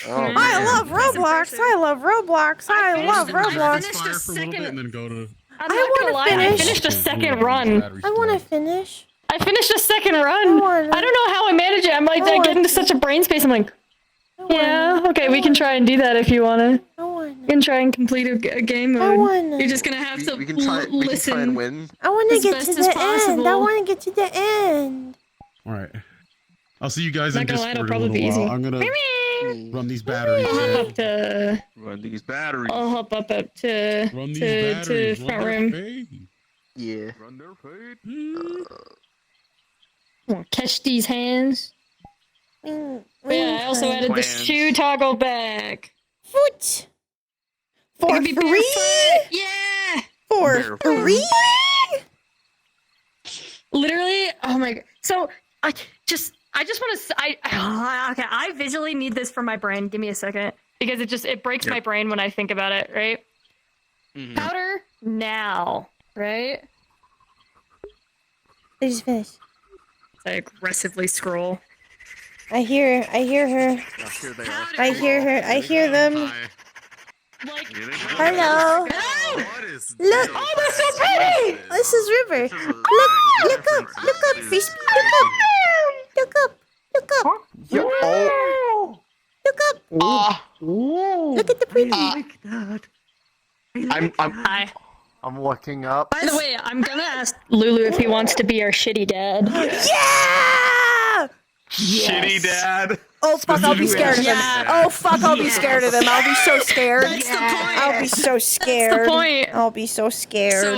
Oh, I love That's Roblox. impressive. I love Roblox. I love finished- I Roblox. finished Fire a for a little bit second- and then go to. I'm I not wanna gonna lie, I finish. finished a second run. I want to finish. I finished a second run. wanna- I don't know how I manage it. I'm like, I get into such a brain space. I'm like, yeah, okay, we can try and do that if you wanna. I want You can try and complete a game I mode. wanna. You're just gonna have to we can try and listen. win. I want to as get best to as the end. I possible. want to get to the end. All right. I'll see you guys Not in gonna lie, it'll Discord in a probably little be while. easy. I'm gonna run these batteries. I'll hop in. up to. Run these batteries. I'll hop up to Run these to batteries. Run front their room. fade. Yeah. Run their fade. I'm gonna catch these hands. Mm, But yeah, I also added the Plans. shoe toggle back. Foot. It For can be free? barefoot. Yeah. For Barefoot. free? Literally, oh my god. So I just want to. Okay. I visually need this for my brain. Give me a second because it breaks my brain when I think about it. Right. Mhm. Powder now. Right. They just finished. I aggressively scroll. I hear her. Now, here they are. I hear her. I hear them. Like, Hello. Look. Oh, that's so pretty. This is River. Look up. Look up, Frisbee. Look up. Look up. Look up. Look up. Look at the pretty. like that. hi. I'm looking up. By the way, I'm gonna ask Lulu if he wants to be our shitty dad. Yeah! Shitty dad. Oh fuck, I'll be scared of him. Yeah. Oh fuck, I'll be scared of him. I'll be so scared. That's the point. I'll be so scared. That's the point. I'll be so scared.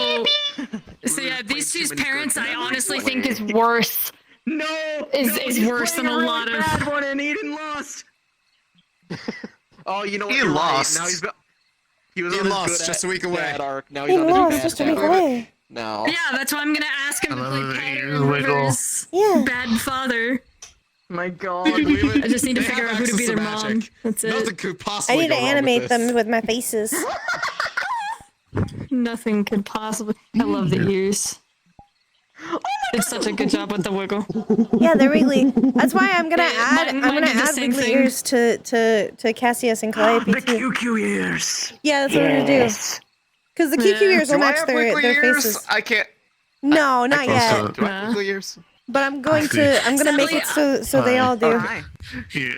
So yeah, these two's parents, I honestly think is worse. No! Is worse than a lot of. Bad one and Eden lost! Oh, you know what? He You're right. lost. Now he's got. He was He on his lost good just a week away. bad arc. Now He he's on his lost bad just a week arc. away. Now. Yeah, that's why I'm gonna ask him I to love play it. Powder You're wiggle. River's Yeah. bad father. My God. I just need to They figure have out who to access be their mom. magic. That's it. Nothing could I possibly need to go wrong animate with them this. with my faces. Nothing could possibly. I love the ears. Did such a good job with the wiggle. Yeah, they're wiggly. That's why I'm gonna Yeah, add. mine I'm gonna did the add same wiggly thing. ears to Cassius and Calliope The too. QQ ears. Yeah, that's what we're gonna do. Because the QQ Yeah. ears will Do I match have their wiggly ears? faces. I can't. No, not yet. Also, Do I have Nah. wiggly ears? But I'm going to. I'm gonna make it so they all do. Hi. yeah.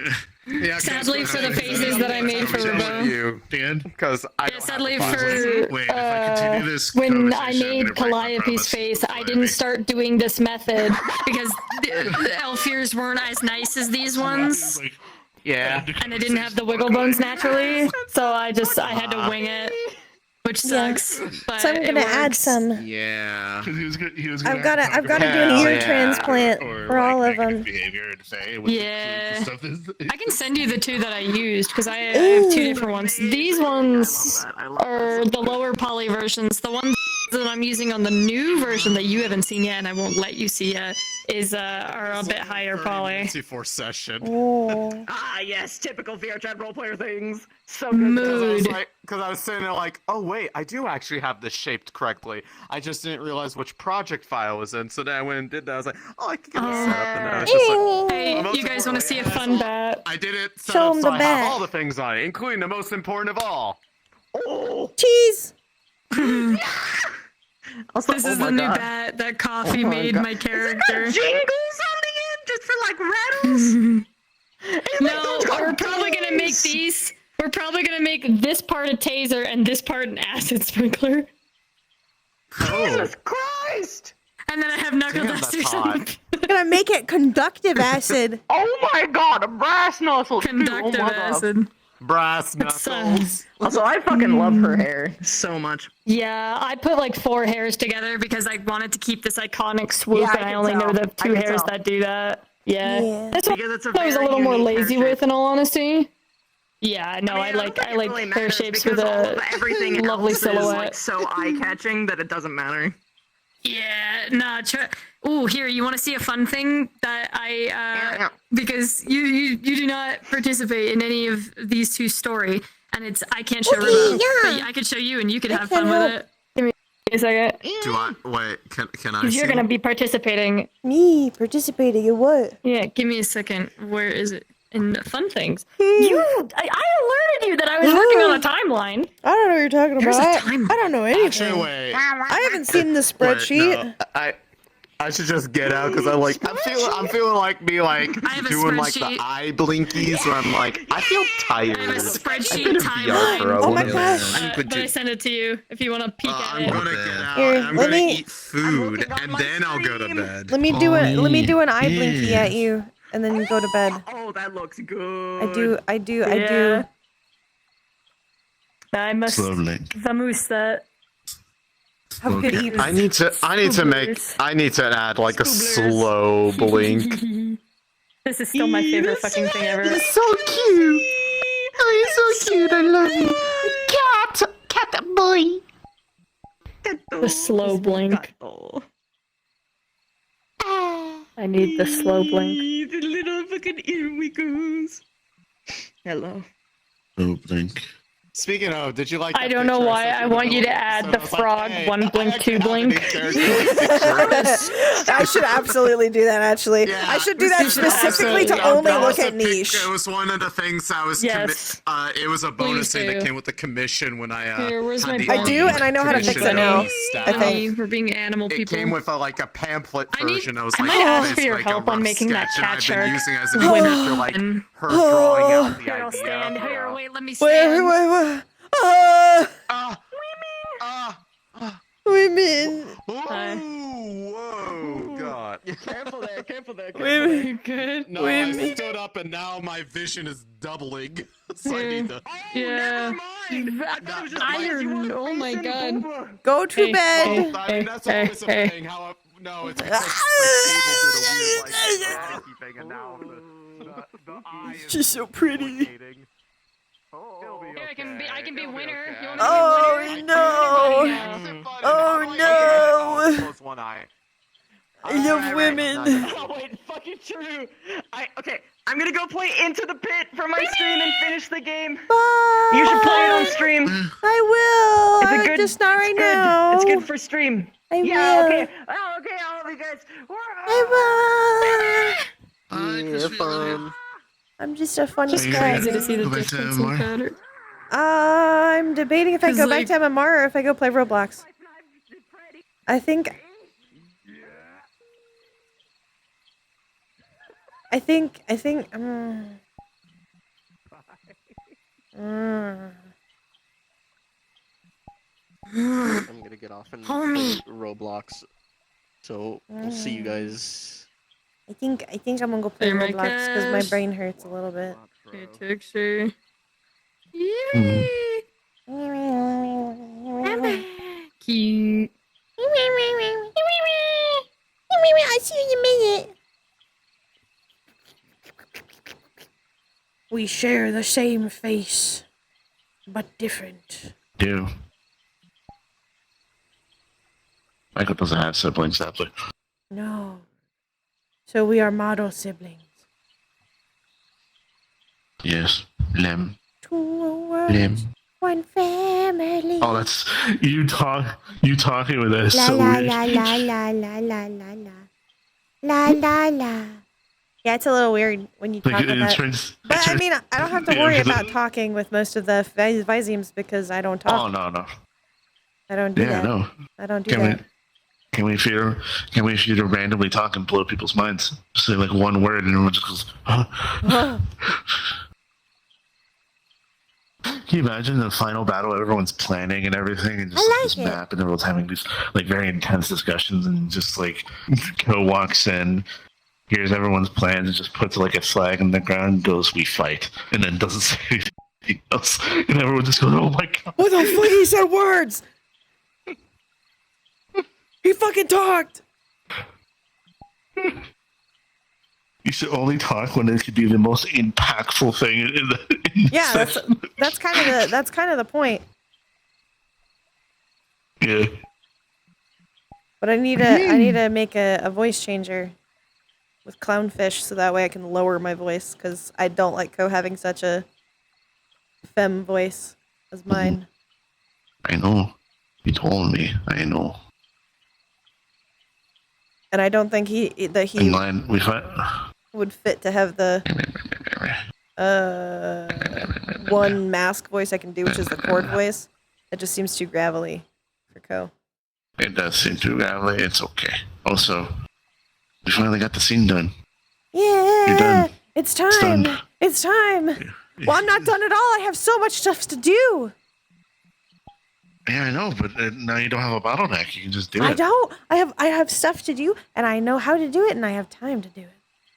Yeah, Sadly for the faces that I made for Rebo. you, Dan? because I Yeah, don't sadly have the funds. for Wait, if I continue this when I conversation, I'm made gonna break my Calliope's promise face, to I Calliope. didn't start doing this method because the elf ears weren't as nice as these ones, Like, Yeah. and I didn't have the wiggle bones naturally, so I had to wing it, which sucks. But So I'm it gonna add works. some. Yeah. he was I've got to. I've got to do an Hell ear yeah. transplant for all of them. Behavior and say what Yeah. the stuff is. I can send you the two that I used because I have two different ones. These ones I love are the lower poly versions. The ones that I'm using on the new version that you haven't seen yet and I won't let you see yet are a bit higher poly. For session. Oh. Ah, yes, typical VR chat roleplayer things. So Mood. Because I was sitting there like, oh wait, I do actually have this shaped correctly. I just didn't realize which project file was in. So then I went and did that. I was like, oh, I can get this set up. And then I was just like, Hey, most you guys want to see a importantly, fun bat? I did it set Show up 'em so the I have bat. all the things on it, including the most important of all. Cheese. Also, This oh is my the new God. bat that Coffee Oh my made God. my Is it character. got jingles on the end just for like rattles? No, we're probably gonna make these. We're probably gonna make this part a taser and this part an acid sprinkler. Jesus Christ! And then I have knuckle Damn, that's dusters on hot. the I'm gonna make it conductive acid. Oh my God, a brass knuckle. too. conductive Oh my God. acid. Brass It's, knuckles. Also, I fucking love her hair so much. Yeah, I put like 4 hairs together because I wanted to keep this iconic swoop, Yeah, I and I can only know tell. the I 2 can hairs tell. that do that. Yeah, Yeah. that's what Because it's a I was a very little more unique hair lazy shape. with, in all honesty. Yeah, no, I I don't like think I it like really hair matters shapes with because all a of everything lovely else silhouette. is like so eye-catching that it doesn't matter. Yeah, nah. Ooh, here, you want to see a fun thing that because you do not participate in any of these two story, and I can't show Okay, Rebo, yeah. but I could show you, and you could have can fun with help. it. Give me a second, Do I wait? Can I? because you're see? gonna be participating. Me participating in what? Yeah, give me a second. Where is it? In the fun things. I alerted you that I was working on a timeline. I don't know what you're talking There's a about. timeline. I don't know anything. Actually, wait. I haven't seen the Wait, spreadsheet. no, I should just get out because I'm feeling like me like I have a doing like the spreadsheet. eye blinkies where I'm like I feel tired. I have a I've spreadsheet been in VR for timeline. a Oh my little gosh. bit. But I sent it to you if you want to peek at I'm it. gonna get out. Here, I'm let gonna me- eat food and then I'll go to bed. Let me do an eye blinky at you, and then you go to bed. Oh, that looks good. I do. Yeah. I must Slowly. vamoose that. Have a good Okay. evening. I need to add like a slow blink. This is still my favorite fucking thing ever. So cute. Oh, you're so cute. I love you. Cat boy. The slow blink. I need the slow blink. The little fucking earwiggles. Hello. Oh, blink. Speaking of, did you like? I that don't know picture why. sent I you want you to earlier? add So the I was like, frog, hey, 1 I blink, actually 2 have a new blink. character. I should absolutely do that. Actually, Yeah, I should do that you should specifically to absolutely. only That look was at a pic- niche. It was one of the things I was. Yes. It was a bonus thing do. that came with the commission when I. Here, where's had my the pen? I do, and I know how to fix it commission now. stat. I think. We're being animal It people. came with like a pamphlet I need- version. I was I like, might ask for this, your like, a help on rough making that sketch, and cat I've shark been using as an win. image for like her drawing out the Here, I'll idea. stand. Here, wait, let me Wait, stand. wait. Women. Whoa, God. Careful there, careful there. Women. Good. No, I stood up and now my vision is doubling. So I need to. Yeah. Iron. Oh my god. Go to Hey, bed. hey. I mean, that's Hey, always a hey. thing. How? No, it's because like, cable did a weird like thing, and now the eye is She's so pretty. rotating. It'll be Here, okay. I can be It'll winner. okay. You want me to be winner? Oh no. Yeah. Oh, no. Close one eye. I love women. Oh, wait, fucking true. Okay, I'm gonna go play Into the Pit for my stream and finish the game. Bye. You should play it on stream. I will. It's a good. Just not it's right good. now. It's good for stream. I Yeah. will. Okay. Oh, okay. I love you guys. Bye. Fun. I'm just a funny So you're guy. gonna to see the go back to difference in MMR? pattern. I'm debating if I 'Cause, go like- back to MMR or if I go play Roblox. I think. I'm gonna get off and play Roblox. So we'll see you guys. I think I'm gonna go play Hey, my Roblox because my cash. brain hurts a little bit. Hey, Texture. Cute. I see you in a minute. We share the same face, but different. Do. Michael doesn't have siblings, sadly. No. So we are model siblings. Yes. Lem. Two worlds, Lem. one family. Oh, that's you talking with us. La So la weird. la la la la la la la. La la la. Yeah, it's a little weird when you talk Like, about it that. turns. But I mean, I don't have to Yeah, worry 'cause about talking with most of the Visemes because I don't Oh talk. no. I don't do Yeah, that. no. I don't do Can that. we? Can we for you to randomly talk and blow people's minds? Just say like one word and everyone just goes, huh? Can you imagine the final battle? Everyone's planning and everything, and just I like this it. map, and everyone's having these like very intense discussions, and just like Ko walks in, hears everyone's plans, and just puts like a flag in the ground, and goes, "We fight," and then doesn't say anything else, and everyone just goes, "Oh my god!" What the fuck? He said words. He fucking talked. You should only talk when it could be the most impactful thing in the. Yeah, that's kind of the point. Yeah. But I need to make a voice changer with clownfish so that way I can lower my voice because I don't like Ko having such a femme voice as mine. I know. You told me. I know. And I don't think And mine, we fight. would fit to have the one mask voice I can do, which is the chord voice. It just seems too gravelly for Ko. It does seem too gravelly. It's okay. Also, we finally got the scene done. You're Yeah, done. it's time. done. It's time. Well, I'm not done at all. I have so much stuff to do. Yeah, I know, but now you don't have a bottleneck. You can just do it. I don't. I have stuff to do, and I know how to do it, and I have time to do it.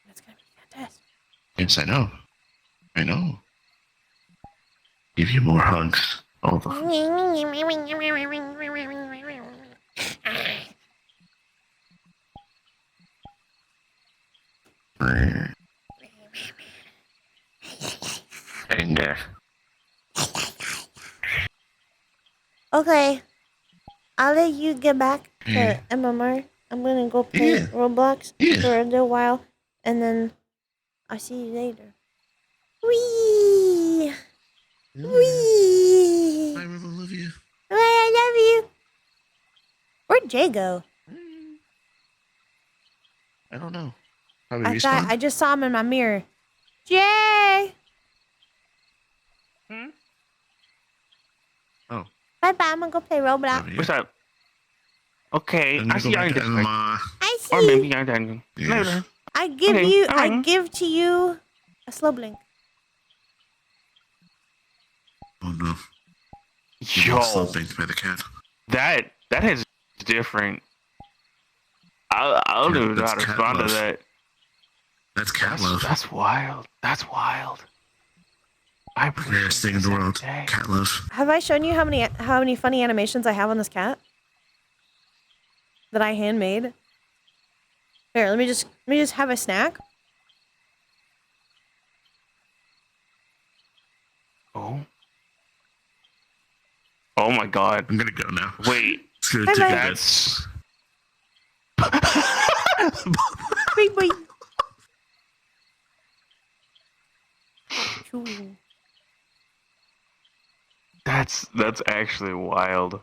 That's gonna be fantastic. Yes, I know. I know. Give you more hugs. All the. Anger. Okay, I'll let you get back to Yeah. MMR. I'm gonna go play Yeah. Roblox Yeah. for a little while, and then I'll see you later. Wee, wee. I really love you. I love you. Where'd Jay go? I don't know. Probably I respawn. thought I just saw him in my mirror. Jay. Oh. Bye bye. I'm gonna go play Roblox. Love you. What's up? Okay, I'm I gonna see go you in back to Discord. MMR. I Or see. maybe I'm done. Yes. Later. I give Okay, you. I alright. give to you a slow blink. Oh no. Yo, Slow binked by the cat. that is different. I'll Yeah, do that's not cat respond to love. that. That's cat love. That's wild. That's wild. I appreciate Rarest thing in this the every world. day. Cat love. Have I shown you how many funny animations I have on this cat that I handmade? Here, let me just have a snack. Oh. Oh my god. I'm gonna go now. Wait. It's gonna Bye-bye. take a bit. That's Wait, wait. too. That's actually wild.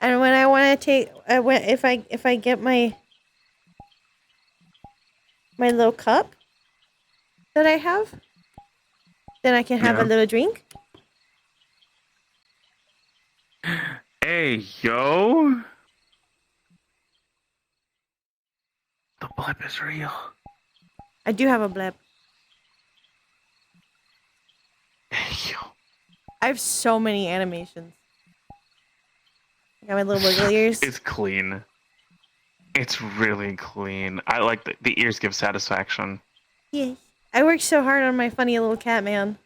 And when I want to take, if I get my little cup that I have, then I can have a Yeah. little drink. Hey, yo! The blip is real. I do have a blip. Hey, yo. I have so many animations. I got my little wiggle ears. It's clean. It's really clean. I like the ears give satisfaction. Yes. I worked so hard on my funny little cat man.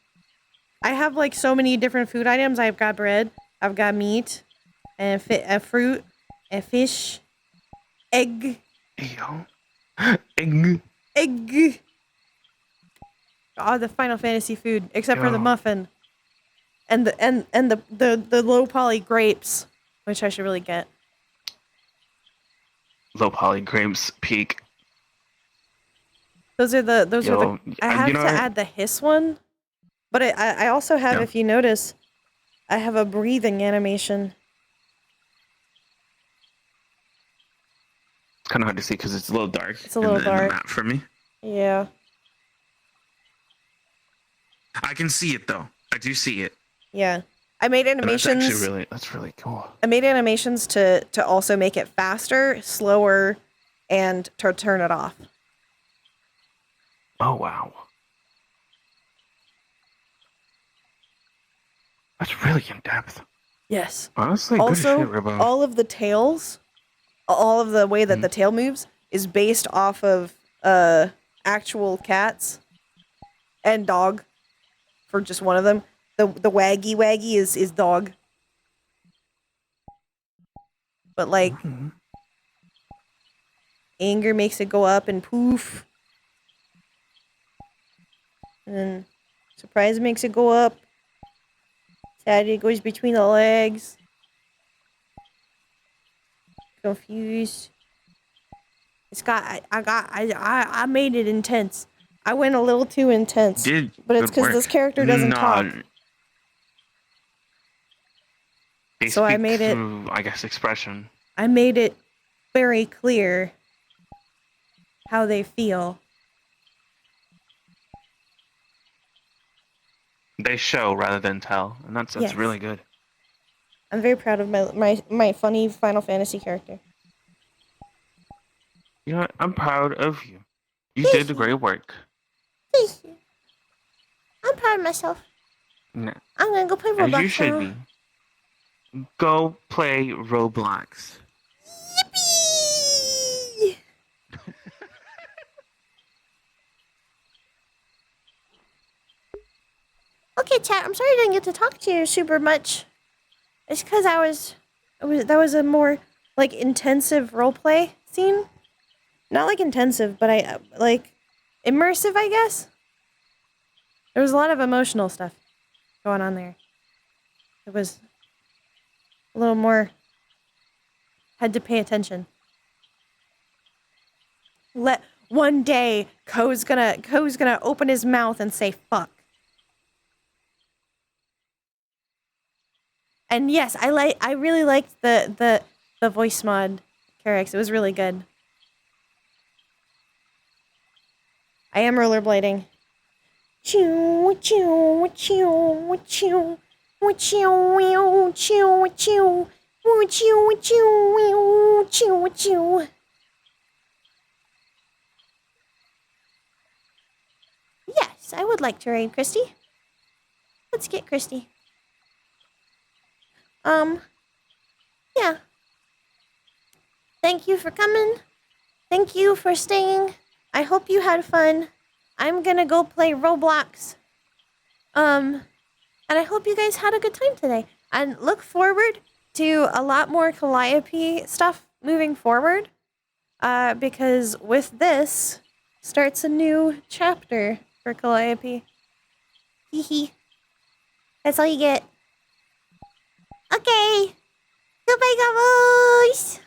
I have like so many different food items. I've got bread, I've got meat, and fruit, and fish, egg, Hey, yo. Egg. egg. Oh, the Final Fantasy food, except for the Yo. muffin, and the low poly grapes, which I should really get. Low poly grapes peak. Those are the. I have you know to what? add the hiss one, but I also have, Yeah. if you notice, I have a breathing animation. It's kind of hard to see because it's a little dark. It's a little in the dark. map for me. Yeah. I can see it though. I do see it. Yeah. I made And that's animations. actually that's really cool. I made animations to also make it faster, slower, and to turn it off. Oh wow. That's really in depth. Yes. Honestly, Also, good shit, Ribbo. all of the tails, all of the way that Mhm. the tail moves is based off of actual cats and dog for just one of them. The waggy is dog. But like Mhm. anger makes it go up and poof. And then surprise makes it go up. Sad it goes between the legs. Confused. It's got I made it intense. I went a little too intense. Did But it's good because work. this character doesn't talk. They So I speak made it- through, I guess, expression. I made it very clear how they feel. They show rather than tell, and that's Yes. really good. I'm very proud of my funny Final Fantasy character. You know what? I'm proud of you. You Thank did great work. Thank you. I'm proud of myself. No, I'm gonna go play as Roblox you should now. be. Go play Roblox. Yippee! Okay, chat. I'm sorry I didn't get to talk to you super much. It's because that was a more like intensive roleplay scene. Not like intensive, but I like immersive, I guess. There was a lot of emotional stuff going on there. It was a little more. Had to pay attention. One day, Ko's gonna open his mouth and say fuck. And yes, I really liked the voice mod Carex. It was really good. I am rollerblading. Choo choo choo choo choo choo choo choo choo choo choo. Yes, I would like to raid Christy. Let's get Christy. Yeah. Thank you for coming. Thank you for staying. I hope you had fun. I'm gonna go play Roblox. And I hope you guys had a good time today. And look forward to a lot more Calliope stuff moving forward. Because with this starts a new chapter for Calliope. Hee hee. That's all you get. Okay. Goodbye, guys.